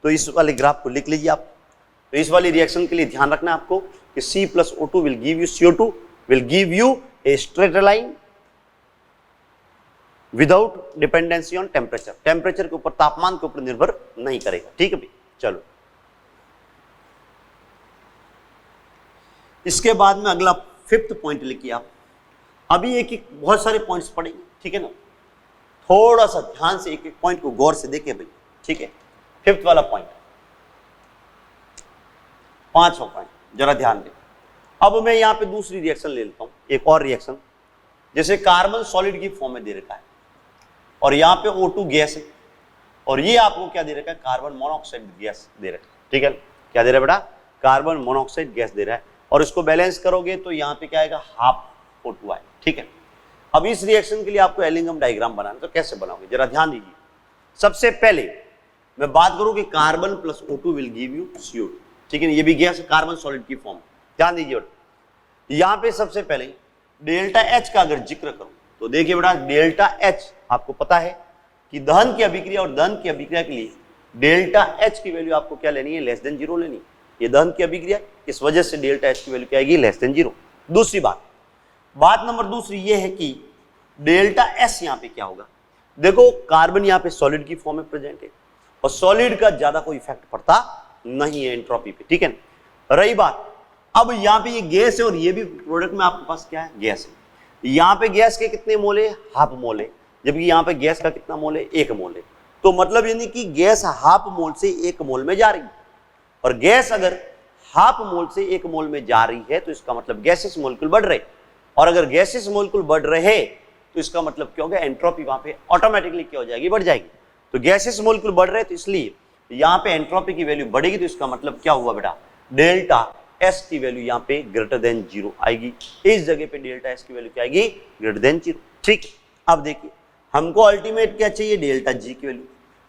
तो इस वाले ग्राफ को लिख लीजिए आप। तो इस वाली रिएक्शन के लिए ध्यान रखना है आपको कि C plus O2 will give you CO2 will give U a straight line without dependency on temperature, temperature के ऊपर तापमान के ऊपर निर्भर नहीं करेगा, ठीक है भाई। चलो इसके बाद में अगला 5th पॉइंट लिखिए आप। अभी एक एक बहुत सारे पॉइंट्स पढ़ेंगे, ठीक है ना, थोड़ा सा ध्यान से एक एक पॉइंट को गौर से देखें भाई, ठीक है। 5th वाला पॉइंट, 5वां पॉइंट जरा ध्यान दें। अब मैं यहां पे दूसरी रिएक्शन ले लेता हूं, एक और रिएक्शन, जैसे कार्बन सॉलिड की फॉर्म में दे रखा है और यहां पे O2 गैस है और ये आपको क्या दे रखा है, कार्बन मोनोऑक्साइड गैस दे रखा है, ठीक है। क्या दे रहा है बेटा, कार्बन मोनोऑक्साइड गैस दे रहा है और इसको बैलेंस करोगे तो यहाँ पे क्या आएगा, हाफ O2 आएगा, ठीक है। अब इस रिएक्शन के लिए आपको एलिंगम डायग्राम बनाना, तो कैसे बनाओगे जरा ध्यान दीजिए। सबसे पहले मैं बात करूं कि carbon plus O2 will give you CO2, ठीक है। ये भी गैस है, कार्बन सॉलिड की फॉर्म, ध्यान दीजिए। यहां पे सबसे पहले डेल्टा H का अगर जिक्र करूं तो देखिए बेटा, डेल्टा H आपको पता है कि दहन की अभिक्रिया और दहन की अभिक्रिया के लिए डेल्टा H की वैल्यू आपको क्या लेनी है, लेस देन 0 लेनी है। ये दहन की अभिक्रिया, इस वजह से डेल्टा H की वैल्यू क्या आएगी, लेस देन 0। दूसरी बात नंबर दूसरी ये है कि डेल्टा S यहाँ पे क्या होगा, देखो कार्बन यहाँ पे सॉलिड की फॉर्म में प्रेजेंट है और सॉलिड का ज्यादा कोई इफेक्ट पड़ता नहीं है एंट्रोपी पे, ठीक है। रही बात, अब यहाँ पे ये गैस है और ये भी प्रोडक्ट में आपके पास क्या है, गैस है। यहाँ पे गैस के कितने मोल है, हाफ मोल है, जबकि यहाँ पे गैस का कितना मोल है, 1 मोल है। तो मतलब यानी कि गैस हाफ मोल से 1 मोल में जा रही है और गैस अगर हाफ मोल से 1 मोल में जा रही है तो इसका मतलब गैसेस मोलिक्यूल बढ़ रहे, और अगर गैसेस मोलिक्यूल बढ़ रहे तो इसका मतलब क्या होगा, एंट्रोपी वहां पे ऑटोमेटिकली क्या हो जाएगी, बढ़ जाएगी। तो गैसेस मोलिक्यूल बढ़ रहे तो इसलिए यहाँ पे एंट्रोपी की वैल्यू बढ़ेगी, तो इसका मतलब क्या हुआ बेटा, डेल्टा S की वैल्यू यहाँ पे ग्रेटर देन 0 आएगी। इस जगह पे डेल्टा S की वैल्यू क्या आएगी, ग्रेटर देन 0, ठीक। अब देखिए हमको अल्टीमेट क्या चाहिए, डेल्टा G की वैल्यू।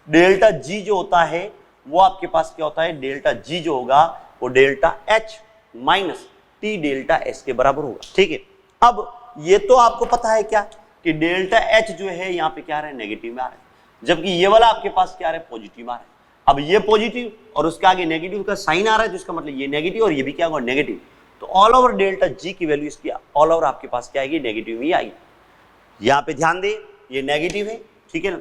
डेल्टा G जो होता है वो आपके पास क्या होता है, डेल्टा G जो होगा वो delta H minus T delta S के बराबर होगा। ठीक है, अब ये तो आपको पता है क्या कि डेल्टा एच जो है यहाँ पे क्या आ रहा है, नेगेटिव में आ रहा है, जबकि ये वाला आपके पास क्या आ रहा है, पॉजिटिव आ रहा है। अब ये पॉजिटिव और उसके आगे नेगेटिव का साइन आ रहा है, तो इसका मतलब ये नेगेटिव और ये भी क्या होगा, नेगेटिव। तो ऑल ओवर डेल्टा जी की वैल्यू इसकी ऑल ओवर आपके पास क्या आएगी, नेगेटिव ही आएगी। यहाँ पे ध्यान दे, ये नेगेटिव है, ठीक है ना।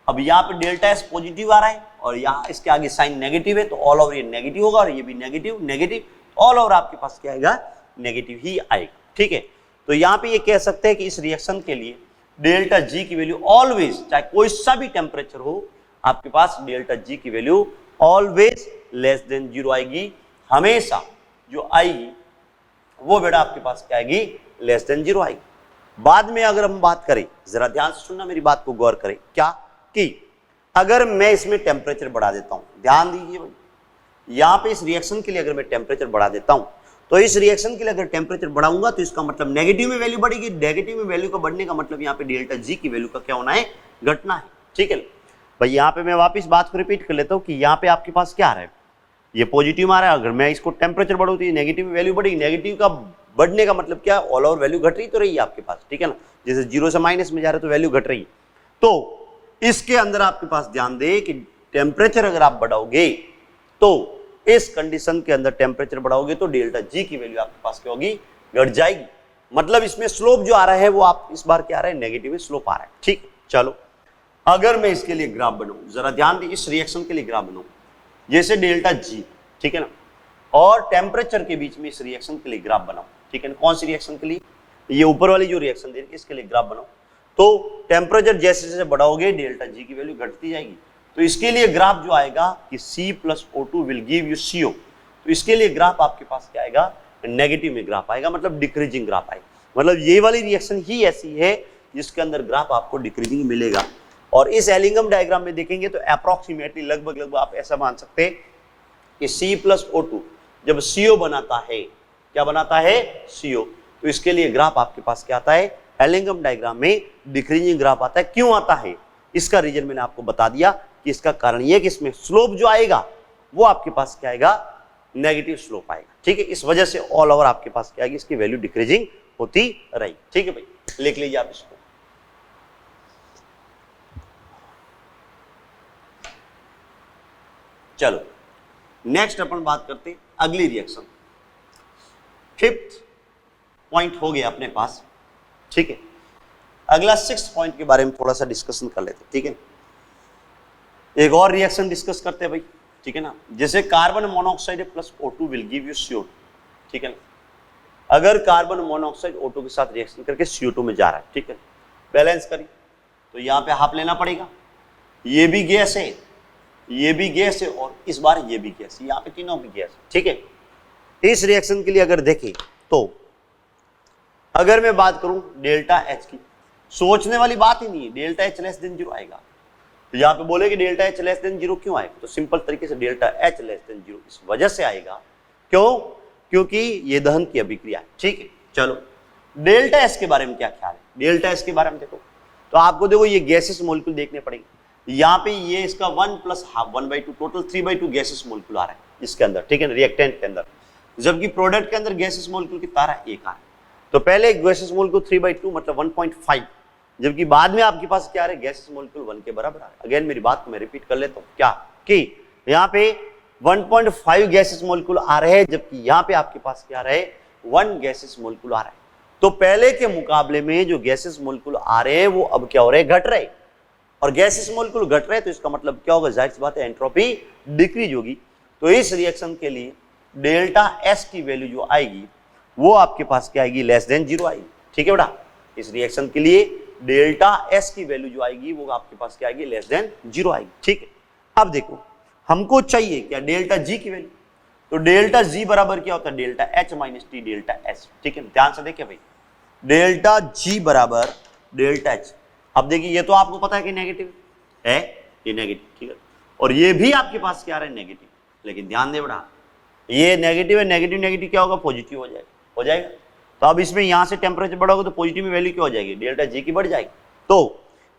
अब यहाँ पे डेल्टा एस पॉजिटिव आ रहा है और यहाँ इसके आगे साइन नेगेटिव है, तो ऑल ओवर ये नेगेटिव होगा और ये भी नेगेटिव नेगेटिव, ऑल ओवर आपके पास क्या आएगा, नेगेटिव ही आएगा। ठीक है, तो यहाँ पे ये कह सकते हैं कि इस रिएक्शन के लिए डेल्टा जी की वैल्यू ऑलवेज, चाहे कोई सा भी टेम्परेचर हो, आपके पास डेल्टा जी की वैल्यू ऑलवेज लेस देन 0 आएगी। हमेशा जो आएगी वो बेटा आपके पास क्या आएगी, लेस देन 0 आएगी। बाद में अगर हम बात करें, जरा ध्यान से सुनना, मेरी बात को गौर करें, क्या कि अगर मैं इसमें टेम्परेचर बढ़ा देता हूं, ध्यान दीजिए भाई, यहां पे इस रिएक्शन के लिए अगर मैं टेम्परेचर बढ़ा देता हूं, तो इस रिएक्शन के लिए अगर टेम्परेचर बढ़ाऊंगा तो इसका मतलब नेगेटिव में वैल्यू बढ़ेगी। नेगेटिव में वैल्यू का बढ़ने का मतलब यहाँ पे डेल्टा जी की वैल्यू का क्या होना है, घटना है। ठीक है भाई, यहाँ पे मैं वापस बात को रिपीट कर लेता हूँ कि यहाँ पे आपके पास क्या आ रहा है, ये पॉजिटिव आ रहा है, अगर मैं इसको टेम्परेचर बढ़ाऊँ तो ये नेगेटिव में वैल्यू बढ़ेगी। नेगेटिव का बढ़ने का मतलब क्या, ऑल ओवर वैल्यू घट रही तो रही है आपके पास, ठीक है ना। जैसे 0 से माइनस में जा रहे तो वैल्यू घट रही है। तो इसके अंदर आपके पास ध्यान दे कि टेम्परेचर अगर आप बढ़ाओगे तो इस कंडीशन के अंदर टेम्परेचर बढ़ाओगे तो डेल्टा जी की वैल्यू आपके पास क्या होगी, घट जाएगी। मतलब इसमें स्लोप जो आ रहा है वो आप इस बार क्या आ रहा है, नेगेटिव स्लोप आ रहा है। ठीक, चलो अगर मैं इसके लिए ग्राफ बनाऊं, जरा ध्यान दीजिए, इस रिएक्शन के लिए ग्राफ बनाऊं, जैसे डेल्टा जी, ठीक है ना, और टेम्परेचर के बीच में इस रिएक्शन के लिए ग्राफ बनाऊं, ठीक है ना। कौन सी रिएक्शन के लिए, ये ऊपर वाली जो रिएक्शन दे रही है इसके लिए ग्राफ बनाओ, तो टेम्परेचर जैसे जैसे बढ़ाओगे डेल्टा जी की वैल्यू घटती जाएगी। तो इसके लिए ग्राफ जो आएगा कि C + O2 will give you CO, तो इसके लिए ग्राफ आपके पास क्या आएगा, नेगेटिव में ग्राफ आएगा, मतलब डिक्रीजिंग ग्राफ आएगा। मतलब ये वाली रिएक्शन ही ऐसी है जिसके अंदर ग्राफ आपको डिक्रीजिंग मिलेगा। और इस एलिंगम डायग्राम में देखेंगे तो अप्रॉक्सीमेटली लगभग आप ऐसा मान सकते हैं कि C + O2 जब CO बनाता है, क्या बनाता है, CO, तो इसके लिए ग्राफ आपके पास क्या आता है, एलिंगम डायग्राम में डिक्रीजिंग ग्राफ आता है। क्यों आता है, इसका रीजन मैंने आपको बता दिया कि इसका कारण यह कि इसमें स्लोप जो आएगा वो आपके पास क्या आएगा, नेगेटिव स्लोप आएगा। ठीक है, इस वजह से ऑल ओवर आपके पास क्या आएगी, इसकी वैल्यू डिक्रीजिंग होती रही। ठीक है भाई, लिख लीजिए आप इसको। चलो नेक्स्ट अपन बात करते हैं अगली रिएक्शन। 5th पॉइंट हो गया अपने पास। ठीक है, अगला 6th पॉइंट के बारे में थोड़ा सा डिस्कशन कर लेते हैं। ठीक है, एक और रिएक्शन डिस्कस करते हैं भाई, ठीक है ना। जैसे carbon monoxide plus O2 will give you CO2, ठीक है ना। अगर कार्बन मोनोऑक्साइड O2 के साथ रिएक्शन करके CO2 में जा रहा है, ठीक है, बैलेंस करिए, तो यहाँ पे हाफ लेना पड़ेगा। ये भी गैस है, ये भी गैस है और इस बार ये भी गैस है, यहाँ पे तीनों भी गैस है। ठीक है, इस रिएक्शन के लिए अगर देखें तो अगर मैं बात करूं डेल्टा एच की, सोचने वाली बात ही नहीं है, डेल्टा एच लेस देन 0 आएगा। तो यहाँ पे बोले कि डेल्टा एच लेस देन 0 क्यों आएगा, तो सिंपल तरीके से डेल्टा एच लेस देन 0 इस वजह से आएगा, क्यों, क्योंकि ये दहन की अभिक्रिया है। ठीक है, चलो डेल्टा एस के बारे में क्या ख्याल है, डेल्टा एस के बारे में देखो तो आपको देखो ये गैसेस मोलिक्यूल देखने पड़ेंगे। यहाँ पे ये इसका 1 + ½ 1/2 टोटल 3/2 गैसेस मोलिक्यूल आ रहा है इसके अंदर, ठीक है ना, रिएक्टेंट के अंदर, जबकि प्रोडक्ट के अंदर गैसेस मोलिक्यूल कितना आ रहा है, 1 आ रहा है। तो पहले गैसेस मोलिक्यूल 3/2 मतलब 1.5, जबकि बाद में आपके पास क्या आ रहा है, गैसेस मोलिक्यूल 1 के बराबर आ रहा है। अगेन मेरी बात को मैं रिपीट कर लेता हूँ, क्या कि यहाँ पे 1.5 गैसेस मोलिक्यूल आ रहे हैं, जबकि यहाँ पे आपके पास क्या आ रहा है, 1 गैसेस मोलिक्यूल आ रहा है। तो पहले के मुकाबले में जो गैसेस मोलिक्यूल आ रहे हैं वो अब क्या हो रहे हैं, घट रहे, और गैसेस मोलिक्यूल घट रहे हैं तो इसका मतलब क्या होगा, जाहिर सी बात है एंट्रोपी डिक्रीज होगी। तो इस रिएक्शन के लिए डेल्टा एस की वैल्यू जो आएगी वो आपके पास क्या आएगी, लेस देन 0 आएगी। ठीक है बेटा, इस रिएक्शन के लिए डेल्टा एस की वैल्यू जो आएगी वो आपके पास क्या आएगी, लेस देन 0 आएगी। ठीक है, अब देखो हमको चाहिए क्या, डेल्टा जी की वैल्यू, तो डेल्टा जी बराबर क्या होता है, delta H minus T delta S. ठीक है, ध्यान से देखिए भाई, डेल्टा जी बराबर डेल्टा एच। अब देखिए ये तो आपको पता है कि नेगेटिव है, ये नेगेटिव, ठीक है, और ये भी आपके पास क्या आ रहा है, नेगेटिव। लेकिन ध्यान दे बेटा, ये नेगेटिव है, नेगेटिव नेगेटिव क्या होगा, पॉजिटिव हो जाएगा। तो अब इसमें यहां से टेम्परेचर बढ़ोगे तो पॉजिटिव में वैल्यू क्या हो जाएगी, डेल्टा जी की बढ़ जाएगी। तो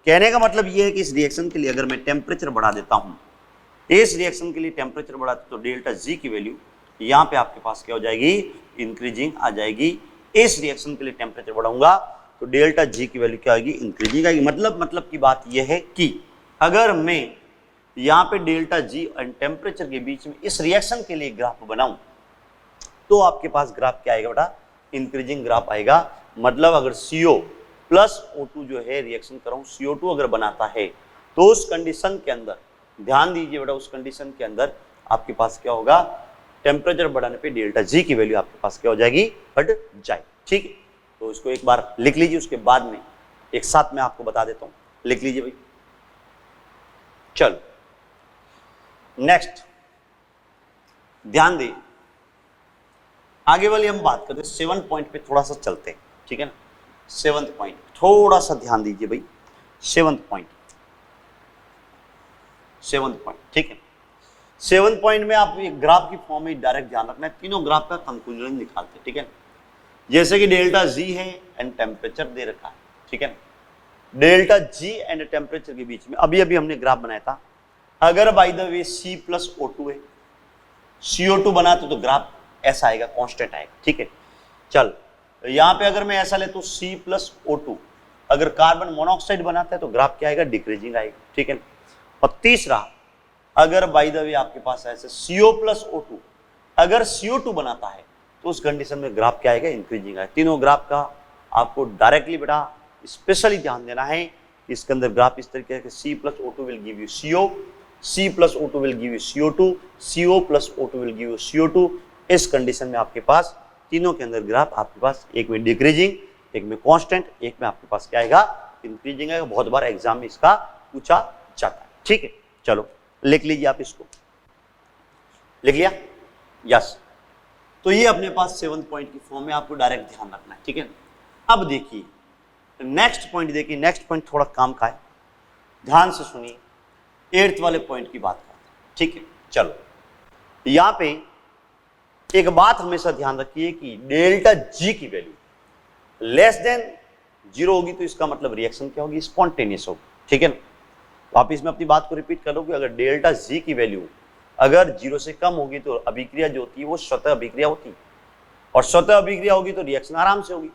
कहने का मतलब ये है कि इस रिएक्शन के लिए अगर मैं टेम्परेचर बढ़ा देता हूं, इस रिएक्शन के लिए टेम्परेचर बढ़ाते तो डेल्टा जी की वैल्यू यहां पे आपके पास क्या हो जाएगी, इंक्रीजिंग आ जाएगी। इस रिएक्शन के लिए टेम्परेचर बढ़ाऊंगा तो डेल्टा जी की वैल्यू क्या आएगी, इंक्रीजिंग आएगी। मतलब की बात यह है कि अगर मैं यहाँ पे डेल्टा जी एंड टेम्परेचर के बीच में इस रिएक्शन के लिए ग्राफ बनाऊं तो आपके पास ग्राफ क्या आएगा बेटा, इंक्रीजिंग ग्राफ आएगा। मतलब अगर CO प्लस O2 जो है रिएक्शन कर रहा हूं, CO2 अगर बनाता है तो उस कंडीशन के अंदर ध्यान दीजिए बेटा, उस कंडीशन के अंदर आपके पास क्या होगा, टेम्परेचर बढ़ाने पे डेल्टा जी की वैल्यू आपके पास क्या हो जाएगी, बढ़ जाएगी। ठीक है, तो इसको एक बार लिख लीजिए, उसके बाद में एक साथ मैं आपको बता देता हूं। लिख लीजिए भाई। चलो नेक्स्ट ध्यान दे, आगे वाली हम बात करते हैं 7 पॉइंट पे थोड़ा सा चलते हैं, ठीक है ना। 7th पॉइंट थोड़ा सा ध्यान दीजिए भाई। 7th पॉइंट ठीक है। 7th पॉइंट में आप एक ग्राफ की फॉर्म में डायरेक्ट ध्यान रखना है, तीनों ग्राफ का कंक्लूजन निकालते हैं, ठीक है ना। जैसे कि डेल्टा जी है एंड टेम्परेचर दे रखा है, ठीक है ना। डेल्टा जी एंड टेम्परेचर के बीच में अभी अभी हमने ग्राफ बनाया था। अगर by the way C plus O2 है, CO2 बना तो ग्राफ ऐसा आएगा, कांस्टेंट आएगा, ठीक है। चल यहां पे अगर मैं ऐसा ले तो C प्लस O2 अगर कार्बन मोनोऑक्साइड बनाता है तो ग्राफ क्या आएगा, डिक्रीजिंग आएगा, ठीक है। और तीसरा, अगर बाय द वे आपके पास ऐसे CO प्लस O2 अगर CO2 बनाता है तो उस कंडीशन में ग्राफ क्या आएगा, इंक्रीजिंग आएगा। तीनों ग्राफ का आपको डायरेक्टली बेटा स्पेशली ध्यान देना है। इसके अंदर ग्राफ इस तरीके से C plus O2 will give you CO, C plus O2 will give you CO2, CO plus O2 will give you CO2। इस कंडीशन में आपके पास तीनों के अंदर ग्राफ आपके पास एक में डिक्रीजिंग, एक में कांस्टेंट, एक में आपके पास क्या आएगा, इंक्रीजिंग आएगा। बहुत बार एग्जाम में इसका पूछा जाता है, ठीक है। चलो लिख लीजिए, आप इसको लिख लिया, यस। तो ये अपने पास 7th पॉइंट की फॉर्म में आपको डायरेक्ट ध्यान रखना है, ठीक है। अब देखिए नेक्स्ट पॉइंट, देखिए नेक्स्ट पॉइंट थोड़ा काम का है, ध्यान से सुनिए। 8th वाले पॉइंट की बात करते हैं, ठीक है। चलो यहां पे एक बात हमेशा ध्यान रखिए कि डेल्टा जी की वैल्यू लेस देन 0 होगी तो इसका मतलब रिएक्शन क्या होगी, स्पॉन्टेनियस होगी, ठीक है ना। वापिस मैं अपनी बात को रिपीट कर लूं कि अगर डेल्टा जी की वैल्यू अगर 0 से कम होगी तो अभिक्रिया जो होती है वो स्वतः अभिक्रिया होती है, और स्वतः अभिक्रिया होगी तो रिएक्शन आराम से होगी,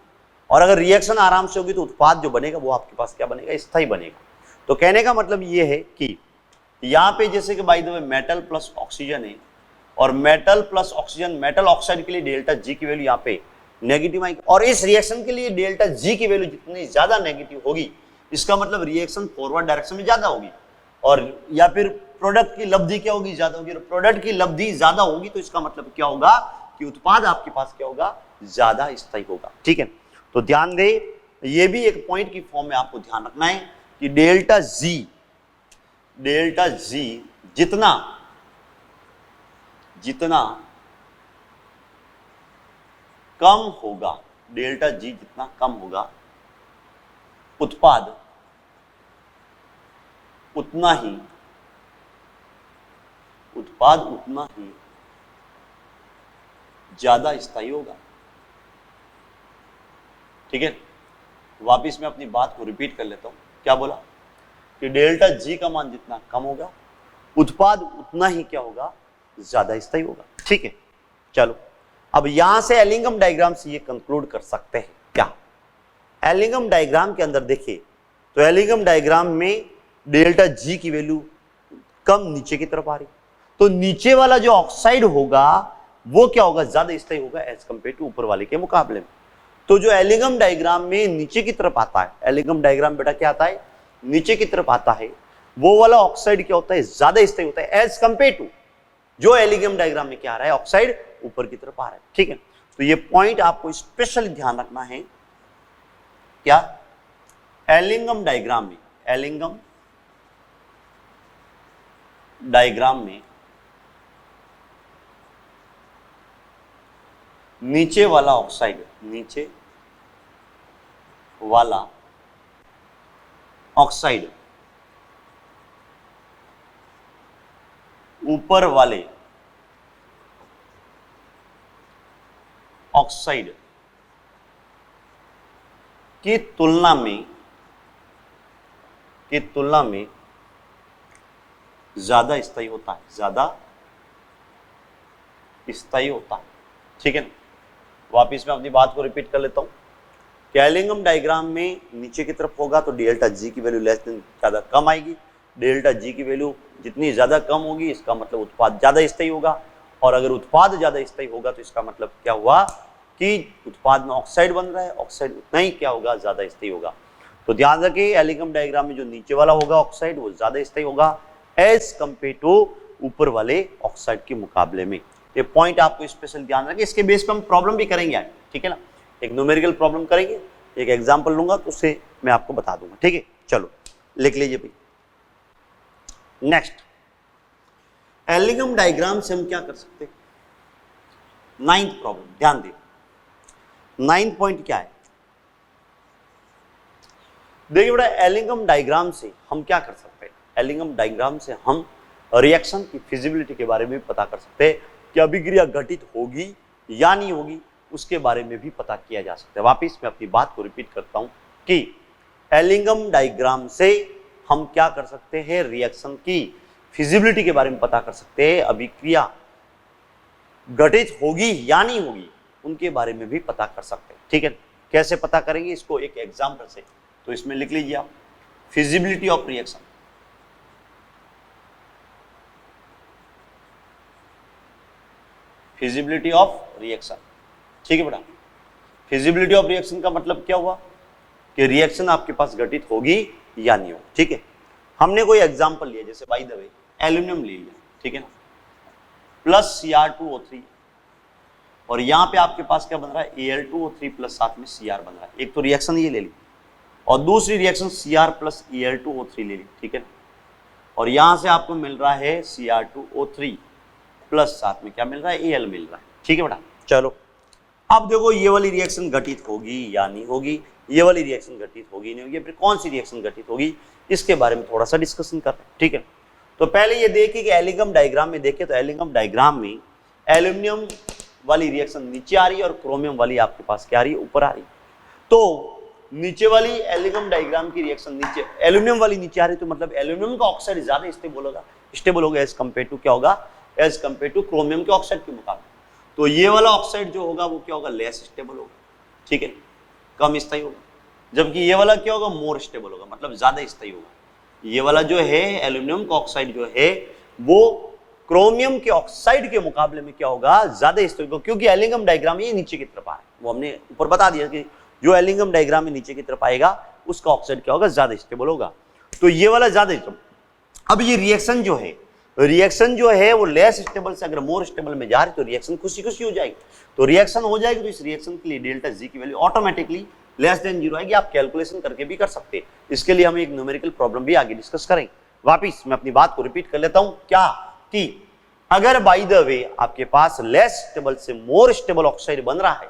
और अगर रिएक्शन आराम से होगी तो उत्पाद जो बनेगा वो आपके पास क्या बनेगा, स्थायी बनेगा। तो कहने का मतलब ये है कि यहाँ पे जैसे कि by the way metal plus oxygen है, और metal plus oxygen, metal oxide के लिए डेल्टा जी की वैल्यू यहाँ पे नेगेटिव आएगी, और इस रिएक्शन के लिए डेल्टा जी की वैल्यू जितनी ज्यादा नेगेटिव होगी इसका मतलब रिएक्शन फॉरवर्ड डायरेक्शन में ज्यादा होगी, और या फिर प्रोडक्ट की लब्धि क्या होगी, ज्यादा होगी। और प्रोडक्ट की लब्धि ज्यादा होगी तो इसका मतलब क्या होगा कि उत्पाद आपके पास क्या होगा, ज्यादा स्थायी होगा, ठीक है। तो ध्यान दे, ये भी एक पॉइंट की फॉर्म में आपको ध्यान रखना है कि डेल्टा जी जितना कम होगा, डेल्टा जी जितना कम होगा, उत्पाद उतना ही ज्यादा स्थायी होगा, ठीक है। वापिस मैं अपनी बात को रिपीट कर लेता हूं, क्या बोला कि डेल्टा जी का मान जितना कम होगा उत्पाद उतना ही क्या होगा, ज्यादा स्थायी होगा, ठीक है। चलो अब यहां से एलिंगम डायग्राम से ये कंक्लूड कर सकते हैं क्या, एलिंगम डायग्राम के अंदर देखिए तो एलिंगम डायग्राम में डेल्टा जी की वैल्यू कम नीचे की तरफ आ रही, तो नीचे वाला जो ऑक्साइड होगा वो क्या होगा, ज्यादा स्थायी होगा एज कंपेयर टू ऊपर वाले के मुकाबले में। तो जो एलिंगम डायग्राम में नीचे की तरफ आता है, एलिंगम डायग्राम बेटा क्या आता है, नीचे की तरफ आता है, वो वाला ऑक्साइड क्या होता है, ज्यादा स्थायी होता है एज कंपेयर टू जो एलिंगम डायग्राम में क्या आ रहा है, ऑक्साइड ऊपर की तरफ आ रहा है, ठीक है। तो ये पॉइंट आपको स्पेशली ध्यान रखना है, क्या एलिंगम डायग्राम में नीचे वाला ऑक्साइड ऊपर वाले ऑक्साइड की तुलना में ज्यादा स्थायी होता है, ज्यादा स्थायी होता है, ठीक है ना। वापिस मैं अपनी बात को रिपीट कर लेता हूँ कि एलिंगम डायग्राम में नीचे की तरफ होगा तो डेल्टा जी की वैल्यू लेस देन ज़्यादा कम आएगी, डेल्टा जी की वैल्यू जितनी ज़्यादा कम होगी इसका मतलब उत्पाद ज़्यादा स्थायी होगा, और अगर उत्पाद ज़्यादा स्थायी होगा तो इसका मतलब क्या हुआ कि उत्पाद में ऑक्साइड बन रहा है, ऑक्साइड उतना ही क्या होगा, ज़्यादा स्थायी होगा। तो ध्यान रखिए एलिंगम डायग्राम में जो नीचे वाला होगा ऑक्साइड वो ज़्यादा स्थायी होगा एज कंपेयर टू ऊपर वाले ऑक्साइड के मुकाबले में। ये पॉइंट आपको स्पेशल ध्यान रखिए, इसके बेस पे हम प्रॉब्लम भी करेंगे, ठीक है ना। एक न्यूमेरिकल प्रॉब्लम करेंगे, एक एग्जांपल लूंगा तो उससे मैं आपको बता दूंगा, ठीक है। चलो लिख लीजिए भाई। नेक्स्ट, एलिंगम डायग्राम से हम क्या कर सकते हैं। 9th प्रॉब्लम, ध्यान दें 9th पॉइंट क्या है। देखिए बेटा, एलिंगम डायग्राम से हम क्या कर सकते हैं। एलिंगम डायग्राम से हम रिएक्शन की फिजिबिलिटी के बारे में भी पता कर सकते हैं कि अभिक्रिया घटित होगी या नहीं होगी, उसके बारे में भी पता किया जा सकता है। वापिस मैं अपनी बात को रिपीट करता हूं कि एलिंगम डायग्राम से हम क्या कर सकते हैं, रिएक्शन की फिजिबिलिटी के बारे में पता कर सकते हैं, अभिक्रिया घटित होगी या नहीं होगी उनके बारे में भी पता कर सकते हैं, ठीक है। कैसे पता करेंगे इसको एक एग्जांपल से, तो इसमें लिख लीजिए आप feasibility of reaction. Feasibility of reaction, ठीक है बेटा। फिजिबिलिटी ऑफ रिएक्शन का मतलब क्या हुआ कि रिएक्शन आपके पास घटित होगी या नहीं होगी, ठीक है। हमने कोई एग्जांपल लिया, जैसे बाय द वे एल्यूमिनियम ले लिया, ठीक है ना, प्लस Cr2O3, और यहां पे आपके पास क्या बन रहा है, Al2O3 प्लस साथ में Cr बन रहा है। एक तो रिएक्शन ये ले ली और दूसरी रिएक्शन Cr प्लस Al2O3 ले ली, ठीक है ना, और यहां से आपको मिल रहा है Cr2O3 प्लस साथ में क्या मिल रहा है, Al मिल रहा है, ठीक है बेटा। चलो अब देखो ये वाली रिएक्शन घटित होगी या नहीं होगी, ये वाली रिएक्शन घटित होगी नहीं होगी, फिर कौन सी रिएक्शन घटित होगी इसके बारे में थोड़ा सा डिस्कशन करते हैं, ठीक है। तो पहले ये देखिए कि एलिंगम डायग्राम में देखें तो एलिंगम डायग्राम में एल्यूमिनियम वाली रिएक्शन नीचे आ रही है और क्रोमियम वाली आपके पास क्या आ रही है, ऊपर आ रही है। तो नीचे वाली एलिंगम डायग्राम की रिएक्शन नीचे, एल्यूमिनियम वाली नीचे आ रही है, तो मतलब एल्यूमिनियम का ऑक्साइड ज्यादा स्टेबल होगा एज कंपेयर टू क्या होगा, एज कंपेयर टू क्रोमियम के ऑक्साइड के मुकाबले। तो ये वाला ऑक्साइड जो होगा वो क्या होगा, लेस स्टेबल होगा, ठीक है, कम स्थायी होगा, जबकि ये वाला क्या होगा, मोर स्टेबल होगा, मतलब ज्यादा स्थायी होगा। ये वाला जो है एल्यूमिनियम का ऑक्साइड जो है वो क्रोमियम के ऑक्साइड के मुकाबले में क्या होगा, ज्यादा स्थायी होगा, क्योंकि एलिंगम डायग्राम ये नीचे की तरफ आ रहा है। वो हमने ऊपर बता दिया कि जो एलिंगम डायग्राम में नीचे की तरफ आएगा उसका ऑक्साइड क्या होगा, ज्यादा स्टेबल होगा। तो ये वाला ज्यादा स्टेबल। अब ये रिएक्शन जो है वो लेस स्टेबल से अगर मोर स्टेबल में जा रही तो रिएक्शन खुशी खुशी हो जाएगी। तो रिएक्शन हो जाएगी तो इस रिएक्शन के लिए डेल्टा जी की वैल्यू ऑटोमेटिकली लेस देन 0 आएगी। आप कैलकुलेशन करके भी कर सकते हैं, इसके लिए हम एक न्यूमेरिकल प्रॉब्लम भी आगे डिस्कस करेंगे। वापिस मैं अपनी बात को रिपीट कर लेता हूं, क्या कि अगर बाय द वे आपके पास लेस स्टेबल से मोर स्टेबल ऑक्साइड बन रहा है,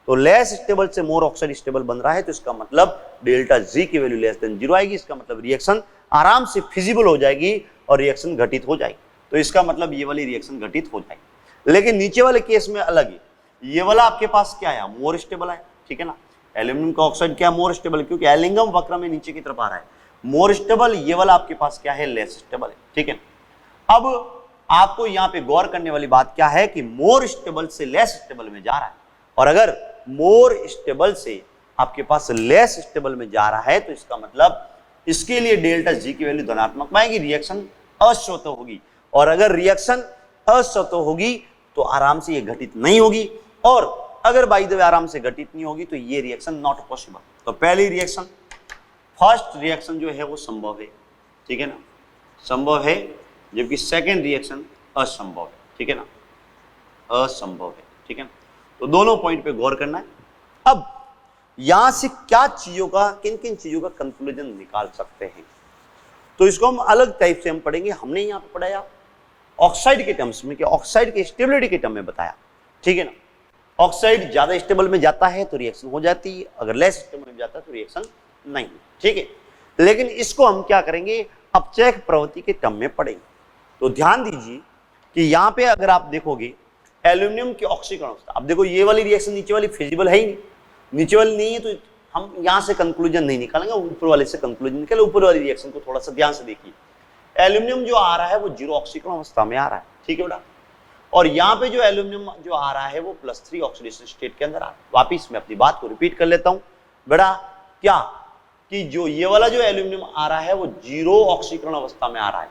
तो लेस स्टेबल से मोर ऑक्साइड स्टेबल बन रहा है, तो इसका मतलब डेल्टा जी की वैल्यू लेस देन 0 आएगी। इसका मतलब रिएक्शन आराम से फिजिबल हो जाएगी और रिएक्शन घटित हो जाएगी। तो इसका मतलब ये वाली रिएक्शन घटित हो जाएगी। लेकिन नीचे वाले केस में अलग है, ये वाला आपके पास क्या है, मोर स्टेबल है, ठीक है ना। एल्यूमिनियम का ऑक्साइड क्या मोर स्टेबल, क्योंकि एलिंगम वक्र में नीचे की तरफ आ रहा है, मोर स्टेबल। ये वाला आपके पास क्या है, लेस स्टेबल है, ठीक है। अब आपको यहाँ पे गौर करने वाली बात क्या है कि मोर स्टेबल से लेस स्टेबल में जा रहा है, और अगर मोर स्टेबल से आपके पास लेस स्टेबल में जा रहा है तो इसका मतलब इसके लिए डेल्टा जी की वैल्यू धनात्मक आएगी, रिएक्शन अस्वतः होगी। और अगर रिएक्शन अस्वतः होगी तो आराम से ये घटित नहीं होगी, और अगर बाय द वे आराम से घटित नहीं होगी तो ये रिएक्शन नॉट पॉसिबल। तो पहली रिएक्शन, फर्स्ट रिएक्शन जो है वो संभव है, ठीक है ना, संभव है, जबकि सेकेंड रिएक्शन असंभव है, ठीक है ना, असंभव है, ठीक है ना। तो दोनों पॉइंट पे गौर करना है। अब यहां से क्या चीजों का, किन किन चीजों का कंक्लूजन निकाल सकते हैं, तो इसको हम अलग टाइप से हम पढ़ेंगे। हमने यहाँ पे पढ़ाया ऑक्साइड के टर्म्स में, कि ऑक्साइड के स्टेबिलिटी के टर्म में बताया, ठीक है ना। ऑक्साइड ज्यादा स्टेबल में जाता है तो रिएक्शन हो जाती है, अगर लेस स्टेबल में जाता है तो रिएक्शन नहीं, ठीक है। लेकिन इसको हम क्या करेंगे, अपचयक प्रवृत्ति के टर्म में पढ़ेंगे। तो ध्यान दीजिए कि यहाँ पे अगर आप देखोगे एल्यूमिनियम की ऑक्सीकरण अवस्था, अब देखो ये वाली रिएक्शन नीचे वाली फिजिबल है ही नहीं, नीचे वाली नहीं है, तो हम यहाँ से कंक्लूजन नहीं निकालेंगे, ऊपर वाले से कंक्लूजन निकाले। ऊपर वाली रिएक्शन को थोड़ा सा ध्यान से देखिए, एल्यूमिनियम जो आ रहा है वो 0 ऑक्सीकरण अवस्था में आ रहा है, ठीक है बेटा। और यहाँ पे जो एल्यूमिनियम जो आ रहा है वो +3 ऑक्सीडेशन स्टेट के अंदर आ रहा है। वापिस मैं अपनी बात को रिपीट कर लेता हूं बेटा, क्या कि जो ये वाला जो एल्यूमिनियम आ रहा है वो 0 ऑक्सीकरण अवस्था में आ रहा है,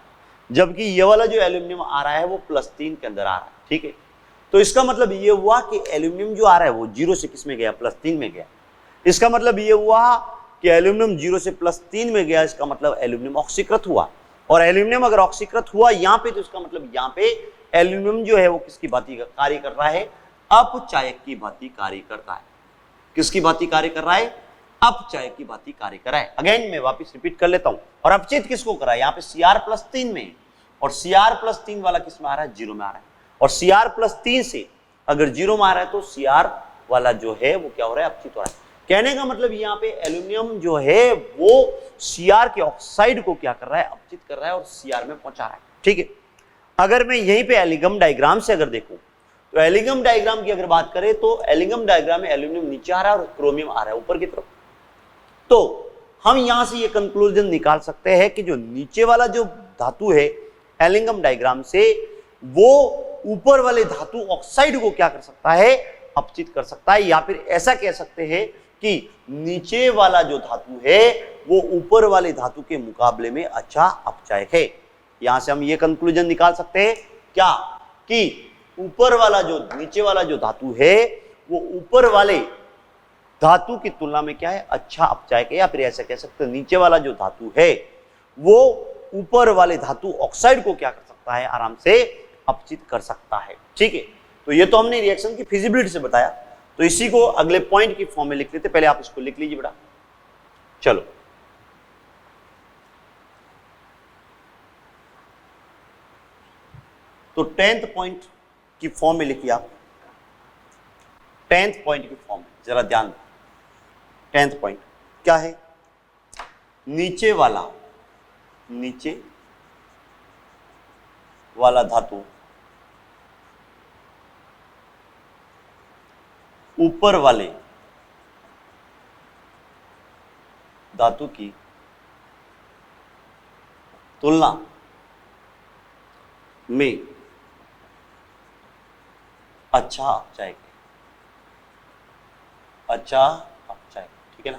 जबकि ये वाला जो एल्यूमिनियम आ रहा है वो +3 के अंदर आ रहा है। ठीक है, तो इसका मतलब ये हुआ कि एल्यूमिनियम जो आ रहा है वो 0 से किस में गया, +3 में गया। इसका मतलब ये हुआ कि एल्यूमिनियम 0 से +3 में गया, इसका मतलब एल्यूमिनियम ऑक्सीकृत हुआ। और एल्यूमिनियम अगर ऑक्सीकृत हुआ यहाँ पे, तो इसका मतलब यहाँ पे एल्यूमिनियम जो है वो किसकी भांति कार्य कर रहा है, अपचायक की भांति कार्य करता है। किसकी भांति कार्य कर रहा है, अपचायक की भांति कार्य कर रहा है। अगेन मैं वापस रिपीट कर लेता हूं। और अपचित किसको करा है, यहाँ पे Cr+3 में, और Cr+3 वाला किस में आ रहा है, 0 में आ रहा है। और Cr+3 से अगर 0 में आ रहा है तो Cr वाला जो है वो क्या हो रहा है, अपचित हो रहा है। कहने का मतलब यहाँ पे एल्यूमिनियम जो है वो Cr के ऑक्साइड को क्या कर रहा है, अपचित कर रहा है और Cr में पहुंचा रहा है। ठीक है, अगर मैं यहीं पे एलिगम डायग्राम से अगर देखूं, तो एलिगम डायग्राम की अगर बात करें तो एलिगम डायग्राम में एल्यूमिनियम नीचे आ रहा है और क्रोमियम आ रहा है ऊपर की तरफ। तो हम यहां से ये कंक्लूजन निकाल सकते हैं कि जो नीचे वाला जो धातु है एलिगम डायग्राम से, वो ऊपर वाले धातु ऑक्साइड को क्या कर सकता है, अपचित कर सकता है। या फिर ऐसा कह सकते हैं कि नीचे वाला जो धातु है वो ऊपर वाले धातु के मुकाबले में अच्छा अपचायक है। यहां से हम ये कंक्लूजन निकाल सकते हैं क्या, कि ऊपर वाला जो नीचे वाला जो धातु है वो ऊपर वाले धातु की तुलना में क्या है, अच्छा अपचायक है। या फिर ऐसा कह सकते हैं नीचे वाला जो धातु है वो ऊपर वाले धातु ऑक्साइड को क्या कर सकता है, आराम से अपचित कर सकता है। ठीक है, तो ये तो हमने रिएक्शन की फिजिबिलिटी से बताया, तो इसी को अगले पॉइंट की फॉर्म में लिख लेते। पहले आप इसको लिख लीजिए बेटा। चलो, तो 10th पॉइंट की फॉर्म में लिखिए आप। 10th पॉइंट की फॉर्म जरा ध्यान दें। 10th पॉइंट क्या है, नीचे वाला धातु ऊपर वाले धातु की तुलना में अच्छा अपचायक, अच्छा अपचायक। ठीक है ना,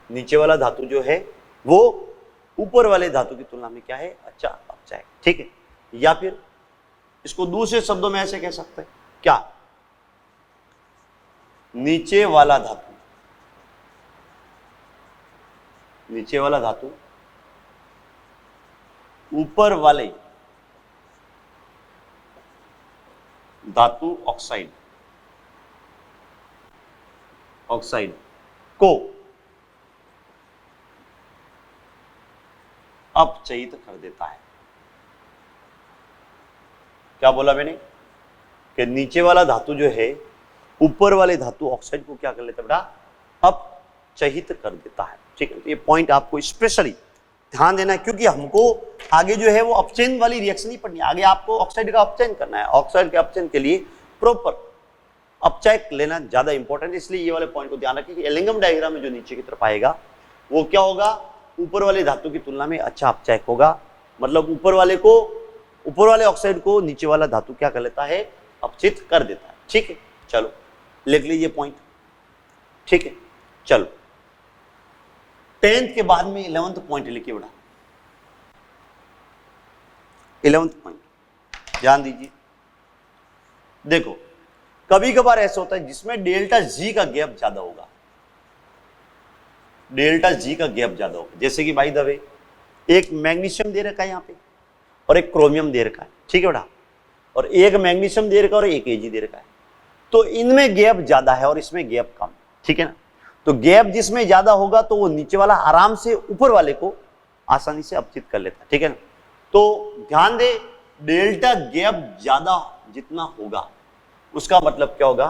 नीचे वाला धातु जो है वो ऊपर वाले धातु की तुलना में क्या है, अच्छा अपचायक। ठीक है, या फिर इसको दूसरे शब्दों में ऐसे कह सकते हैं क्या, नीचे वाला धातु ऊपर वाले धातु ऑक्साइड को अपचयित कर देता है। क्या बोला मैंने, कि नीचे वाला धातु जो है ऊपर वाले धातु ऑक्साइड को क्या कर लेता है बेटा, अपचयित कर देता है। ठीक है, ये पॉइंट आपको स्पेशली ध्यान देना है, क्योंकि हमको आगे जो है वो अपचयन वाली रिएक्शन नहीं पढ़नी है। आगे आपको ऑक्साइड का अपचयन करना है, ऑक्साइड के अपचयन के लिए प्रॉपर अपचायक लेना ज्यादा इंपॉर्टेंट है। इसलिए ये वाले पॉइंट को ध्यान रखिए कि एलिंगम डायग्राम में जो नीचे की तरफ आएगा वो क्या होगा, ऊपर वाले धातु की तुलना में अच्छा अपचायक होगा। मतलब ऊपर वाले ऑक्साइड को नीचे वाला धातु क्या कर लेता है, अपचित कर देता है। ठीक है, चलो लिख लीजिए पॉइंट। ठीक है, चलो 10th के बाद में 11th पॉइंट लिखिए बेटा। 11th पॉइंट ध्यान दीजिए। देखो, कभी कभार ऐसा होता है जिसमें डेल्टा जी का गैप ज्यादा होगा, जैसे कि भाई दवे एक मैग्नीशियम दे रखा है यहाँ पे और एक क्रोमियम दे रखा है। ठीक है बेटा, और एक मैग्नीशियम दे रखा है और एक एजी दे रखा है। तो इनमें गैप ज्यादा है और इसमें गैप कम। ठीक है ना, तो गैप जिसमें ज्यादा होगा तो वो नीचे वाला आराम से ऊपर वाले को आसानी से अपचित कर लेता है। ठीक है ना, तो ध्यान दे, डेल्टा गैप ज्यादा जितना होगा उसका मतलब क्या होगा,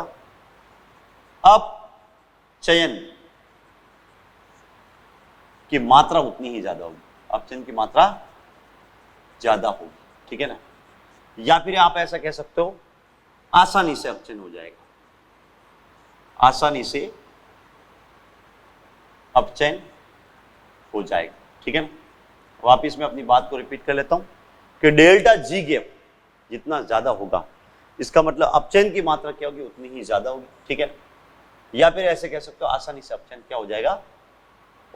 अपचयन की मात्रा उतनी ही ज्यादा होगी, अपचयन की मात्रा ज्यादा होगी। ठीक है ना, या फिर आप ऐसा कह सकते हो आसानी से अपचयन हो जाएगा, आसानी से अपचयन हो जाएगा। ठीक है ना, वापिस मैं अपनी बात को रिपीट कर लेता हूं कि डेल्टा जी गैप जितना ज्यादा होगा इसका मतलब अपचयन की मात्रा क्या होगी, उतनी ही ज्यादा होगी, ठीक है। या फिर ऐसे कह सकते हो आसानी से अपचयन क्या हो जाएगा,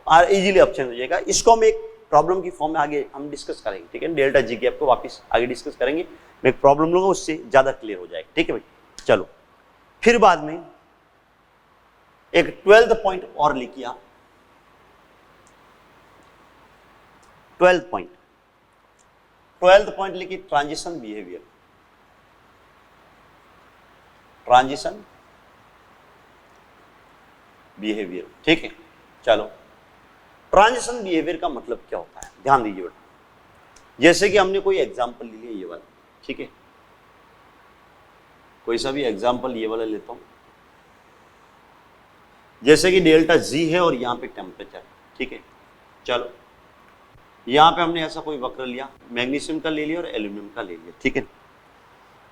इजीली अपचयन हो जाएगा। इसको हम एक प्रॉब्लम की फॉर्म में आगे हम डिस्कस करेंगे, ठीक है। डेल्टा जी गैप को वापस आगे डिस्कस करेंगे, मैं एक प्रॉब्लम लूंगा, उससे ज्यादा क्लियर हो जाएगा, ठीक है भाई। चलो फिर बाद में एक 12th पॉइंट और लिखिए, 12th पॉइंट लिखिए, ट्रांजिशन बिहेवियर, ट्रांजिशन बिहेवियर, ठीक है। चलो ट्रांजिशन बिहेवियर का मतलब क्या होता है, ध्यान दीजिए बेटा। जैसे कि हमने कोई एग्जांपल ले लिया ये वाला, ठीक है, कोई सा भी एग्जांपल ये वाला लेता हूं, जैसे कि डेल्टा जी है और यहां पे टेम्परेचर, ठीक है। चलो यहां पे हमने ऐसा कोई वक्र लिया, मैग्नीशियम का ले लिया और एल्यूमिनियम का ले लिया, ठीक है।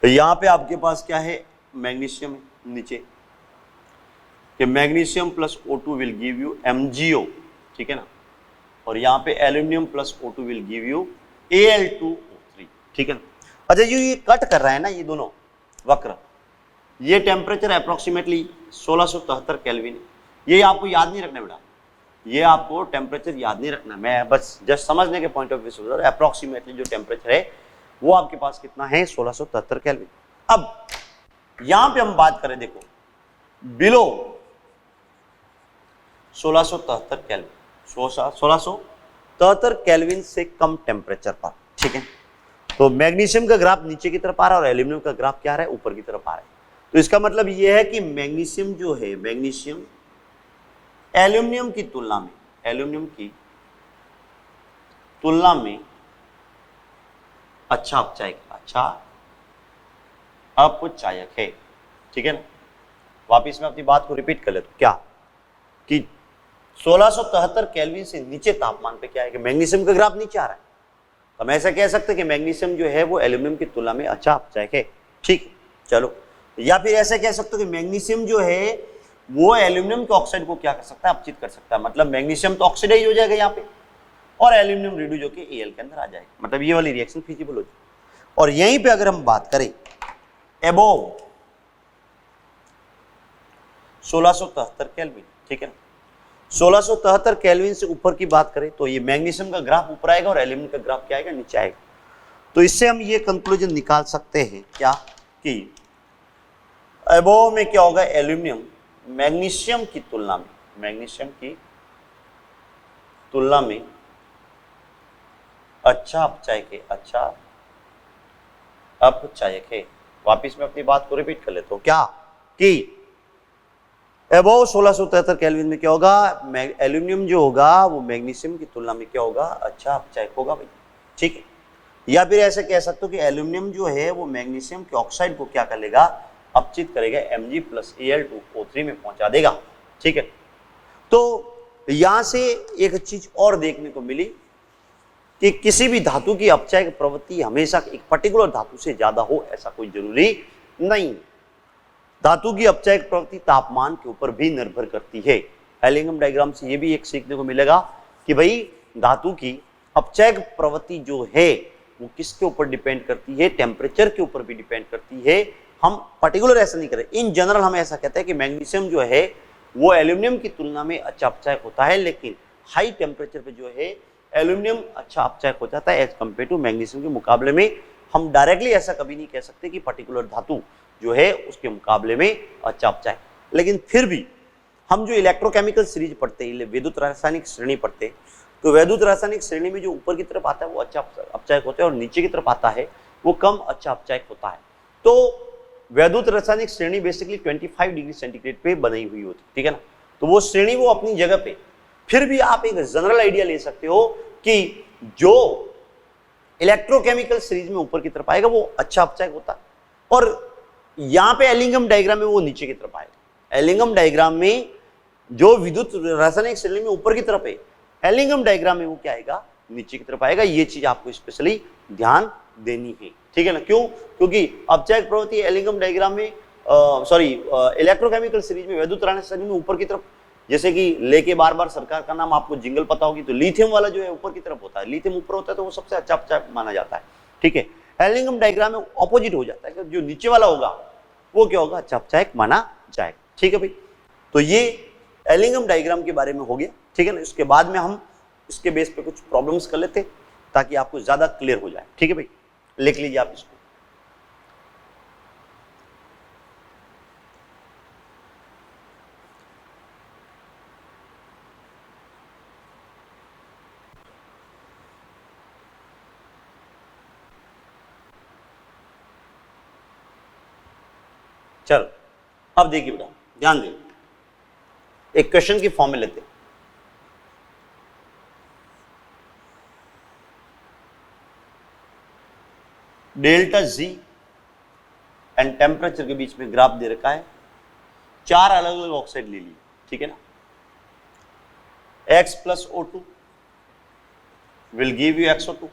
तो यहां पे आपके पास क्या है, मैग्नीशियम है नीचे, कि magnesium plus O2 will give you MgO, ठीक है ना, और यहाँ पे aluminium plus O2 will give you Al2O3, ठीक है ना। अच्छा ये कट कर रहा है ना ये दोनों वक्र, ये टेम्परेचर अप्रोक्सीमेटली 1673 केल्विन, ये आपको याद नहीं रखना बेटा, ये आपको टेम्परेचर याद नहीं रखना, मैं बस जस्ट समझने के पॉइंट ऑफ व्यू से अप्रोक्सीमेटली जो टेम्परेचर है वो आपके पास कितना है, 1673 केल्विन। अब यहां पे हम बात करें, देखो बिलो 1673 केल्विन, 1673 केल्विन से कम टेम्परेचर पर, ठीक है। तो मैग्नीशियम का ग्राफ नीचे की तरफ आ रहा है और एल्यूमिनियम का ग्राफ क्या आ रहा है, ऊपर की तरफ आ रहा है। तो इसका मतलब यह है कि मैग्नीशियम जो है, मैग्नीशियम एल्यूमिनियम की तुलना में, एल्यूमिनियम की तुलना में अच्छा अपचायक, अच्छा अपचायक है, ठीक है ना। वापिस मैं अपनी बात को रिपीट कर लेता हूं, क्या कि 1673 केल्विन से नीचे तापमान पे क्या है कि मैग्नीशियम का ग्राफ नीचे आ रहा है, तो हम ऐसा कह सकते हैं कि मैग्नीशियम जो है वो एल्यूमिनियम की तुलना में अच्छा अपचायक है, ठीक। चलो या फिर ऐसा कह सकते हो कि मैग्नीशियम जो है वो एल्यूमिनियम के ऑक्साइड को क्या कर सकता है, अपचित कर सकता है, मतलब मैग्नीशियम तो ऑक्सीडाइज हो जाएगा यहाँ पे और एल्यूमिनियम रिड्यूस होकर Al के अंदर आ जाएगा, मतलब ये वाली रिएक्शन फिजिबल हो जाएगी। और यहीं पे अगर हम बात करें एबोव 1673 केल्विन, ठीक है ना, 1673 केल्विन से ऊपर की बात करें तो ये मैग्नीशियम का ग्राफ ऊपर आएगा और एल्यूमिनियम का ग्राफ क्या आएगा, नीचे आएगा। तो इससे हम ये कंक्लूजन निकाल सकते हैं क्या कि एबोव में क्या होगा, एल्यूमिनियम मैग्नीशियम की तुलना में, मैग्नीशियम की तुलना में अच्छा अपचायक है, अच्छा अपचायक है। वापिस मैं अपनी बात को रिपीट कर लेता हूं, क्या कि एबोव 1673 केल्विन में क्या होगा, एल्यूमिनियम जो होगा वो मैग्नीशियम की तुलना में क्या होगा, अच्छा अपचायक होगा भाई, ठीक है। या फिर ऐसे कह सकते हो कि एल्यूमिनियम जो है वो मैग्नीशियम के ऑक्साइड को क्या कर लेगा, अपचित करेगा, Mg प्लस Al2O3 में पहुंचा देगा, ठीक है। तो यहां से एक चीज और देखने को मिली कि किसी भी धातु की अपचायक प्रवृत्ति हमेशा एक पर्टिकुलर धातु से ज्यादा हो ऐसा कोई जरूरी नहीं। धातु की अपचायक प्रवृत्ति तापमान के ऊपर भी निर्भर करती है। हेलिंगम डायग्राम से ये भी एक सीखने को मिलेगा कि भाई धातु की अपचायक प्रवृत्ति जो है वो किसके ऊपर डिपेंड करती है, टेम्परेचर के ऊपर भी डिपेंड करती है। हम पर्टिकुलर ऐसा नहीं करें, इन जनरल हम ऐसा कहते हैं कि मैग्नीशियम जो है वो एल्यूमिनियम की तुलना में अच्छा अपचायक होता है, लेकिन हाई टेम्परेचर पे जो है एल्यूमिनियम अच्छा अपचायक हो जाता है एज कम्पेयर टू मैग्नीशियम के मुकाबले में। हम डायरेक्टली ऐसा कभी नहीं कह सकते कि पर्टिकुलर धातु जो है उसके मुकाबले में अच्छा अपचायक, लेकिन फिर भी हम जो इलेक्ट्रोकेमिकल सीरीज पढ़ते हैं, विद्युत रासायनिक श्रेणी पढ़ते हैं, तो विद्युत रासायनिक श्रेणी में जो ऊपर की तरफ आता है वो अच्छा अपचायक होता है और नीचे की तरफ आता है वो कम अच्छा अपचायक होता है। तो वैद्युत रासायनिक श्रेणी बेसिकली 25 डिग्री सेंटीग्रेड पे बनी हुई होती है, ठीक है ना। तो वो श्रेणी वो अपनी जगह पे, फिर भी आप एक जनरल आइडिया ले सकते हो कि जो इलेक्ट्रोकेमिकल सीरीज में ऊपर की तरफ आएगा वो अच्छा अपचायक होता है, और यहाँ पे एलिंगम डायग्राम में वो नीचे की तरफ आएगा। एलिंगम डायग्राम में जो विद्युत रासायनिक श्रेणी में ऊपर की तरफ है, एलिंगम डायग्राम में वो क्या आएगा, नीचे की तरफ आएगा। ये चीज आपको स्पेशली ध्यान देनी है, ठीक है ना। क्यों? क्योंकि अपचायक प्रवृत्ति एलिंगम डायग्राम में इलेक्ट्रोकेमिकल सीरीज में विद्युत रासायनिक श्रेणी में ऊपर की तरफ, जैसे कि लेके बार बार सरकार का नाम आपको जिंगल पता होगी, तो लिथियम वाला जो है ऊपर की तरफ होता है, लिथियम ऊपर होता है तो वो सबसे अच्छा अपचायक माना जाता है, ठीक है। एलिंगम डायग्राम में ऑपोजिट हो जाता है कि जो नीचे वाला होगा वो क्या होगा, चपचायक माना जाएगा। ठीक है भाई, तो ये एलिंगम डायग्राम के बारे में हो गया। ठीक है ना, इसके बाद में हम इसके बेस पे कुछ प्रॉब्लम्स कर लेते ताकि आपको ज्यादा क्लियर हो जाए। ठीक है भाई, लिख लीजिए आप इसको। चलो अब देखिए बेटा, ध्यान दें, एक क्वेश्चन की फॉर्म में लेते हैं। डेल्टा जी एंड टेम्परेचर के बीच में ग्राफ दे रखा है, 4 अलग अलग ऑक्साइड ले लिए। ठीक है ना, X plus O2 will give you XO2,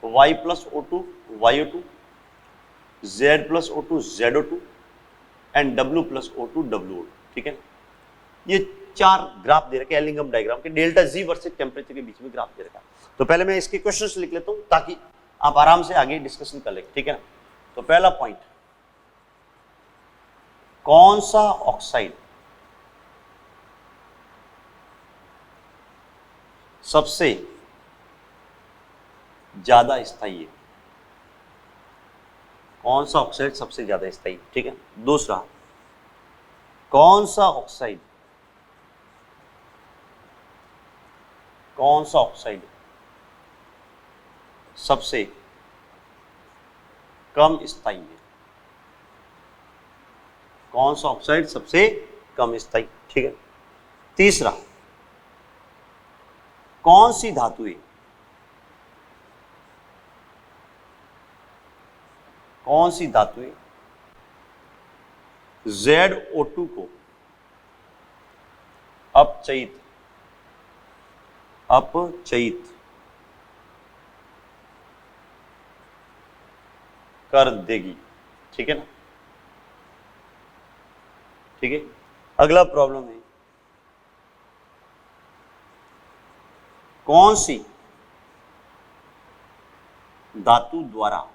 Y plus O2 YO2, Z plus O2 ZO2 and W plus O2 WO2। ठीक है ना, ये 4 ग्राफ दे रखे एलिंगम डायग्राम के, डेल्टा जी वर्सेस टेम्परेचर के बीच में ग्राफ दे रखा है। तो पहले मैं इसके क्वेश्चंस लिख लेता हूं ताकि आप आराम से आगे डिस्कशन कर लें। ठीक है ना, तो पहला पॉइंट, कौन सा ऑक्साइड सबसे ज्यादा स्थायी है? कौन सा ऑक्साइड सबसे ज्यादा स्थायी? ठीक है। दूसरा, कौन सा ऑक्साइड सबसे कम स्थायी है? कौन सा ऑक्साइड सबसे कम स्थायी? ठीक है। तीसरा, कौन सी धातुएं ZO2 को अपचयित कर देगी? ठीक है ना, ठीक है। अगला प्रॉब्लम है, कौन सी धातु द्वारा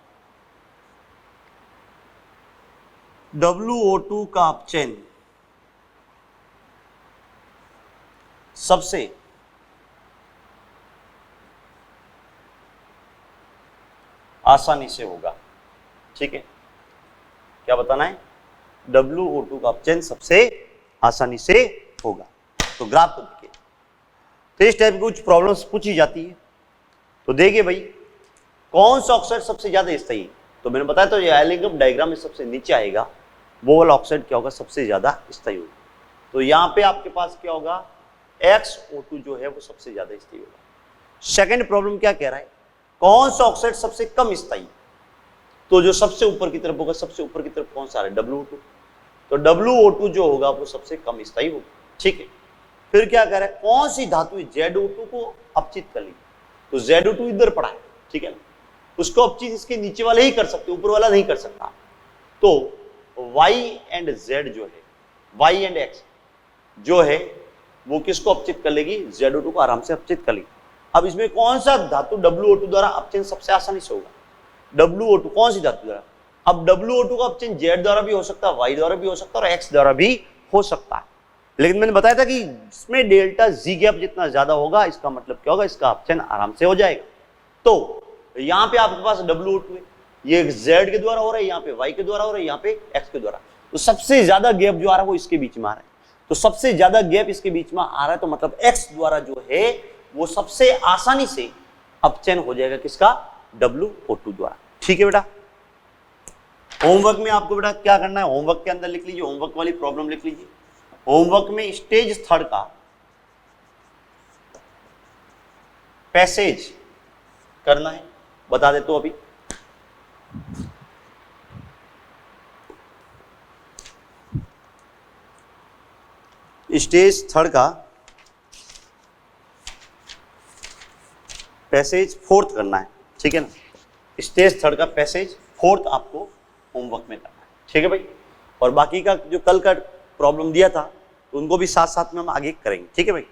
WO2 का अपचयन सबसे आसानी से होगा? ठीक है, क्या बताना है? WO2 का अपचयन सबसे आसानी से होगा। तो ग्राफ को देखिए, तो इस टाइप की कुछ प्रॉब्लम्स पूछी जाती है। तो देखिए भाई, कौन सा ऑक्साइड सबसे ज्यादा स्थायी? तो मैंने बताया तो ये एलिंगम डायग्राम में सबसे नीचे आएगा वो वाला ऑक्साइड क्या होगा, सबसे ज्यादा स्थायी होगा। तो यहाँ पे आपके पास क्या होगा, XO2 जो है वो सबसे ज्यादा स्थायी होगा। सेकंड प्रॉब्लम क्या कह रहा है, कौन सा ऑक्साइड सबसे कम स्थायी? तो जो सबसे ऊपर की तरफ होगा, सबसे ऊपर की तरफ कौन सा है, WO2। तो WO2 जो होगा वो सबसे कम स्थायी होगा। ठीक है। फिर क्या कह रहा है, कौन सी धातु ZO2 को अपचित कर लेगी? तो ZO2 इधर पड़ा है, ठीक है ना, उसको अपचित इसके नीचे वाले ही कर सकते, ऊपर वाला नहीं कर सकता। तो Y एंड Z जो है, Y एंड X जो है वो किसको अपचित कर लेगी? ZO2 को आराम से अपचित कर लेगी। अब इसमें कौन सा धातु WO2 द्वारा अपचयन सबसे आसानी से होगा? WO2 कौन सी धातु द्वारा? अब WO2 का अपचयन Z द्वारा भी हो सकता है, Y द्वारा भी हो सकता है और X द्वारा भी हो सकता है। लेकिन मैंने बताया था कि इसमें डेल्टा जी गैप जितना ज्यादा होगा, इसका मतलब क्या होगा, इसका अपचयन आराम से हो जाएगा। तो यहाँ पे आपके पास WO2 है, ये Z के द्वारा हो रहा है, यहाँ पे Y के द्वारा हो रहा है, यहाँ पे X के द्वारा। तो सबसे ज्यादा गैप जो आ रहा है वो इसके बीच में आ रहा है। तो सबसे ज्यादा गैप इसके बीच में आ रहा है, तो मतलब X द्वारा जो है वो सबसे आसानी से अपचयन हो जाएगा, किसका? WO2 द्वारा। ठीक है बेटा। होमवर्क में आपको बेटा क्या करना है, होमवर्क के अंदर लिख लीजिए, होमवर्क वाली प्रॉब्लम लिख लीजिए। होमवर्क में स्टेज 3 का पैसेज करना है, बता देता हूं अभी। स्टेज 3 का पैसेज 4th करना है, ठीक है ना। स्टेज 3 का पैसेज 4th आपको होमवर्क में करना है, ठीक है भाई। और बाकी का जो कल का प्रॉब्लम दिया था तो उनको भी साथ साथ में हम आगे करेंगे, ठीक है भाई।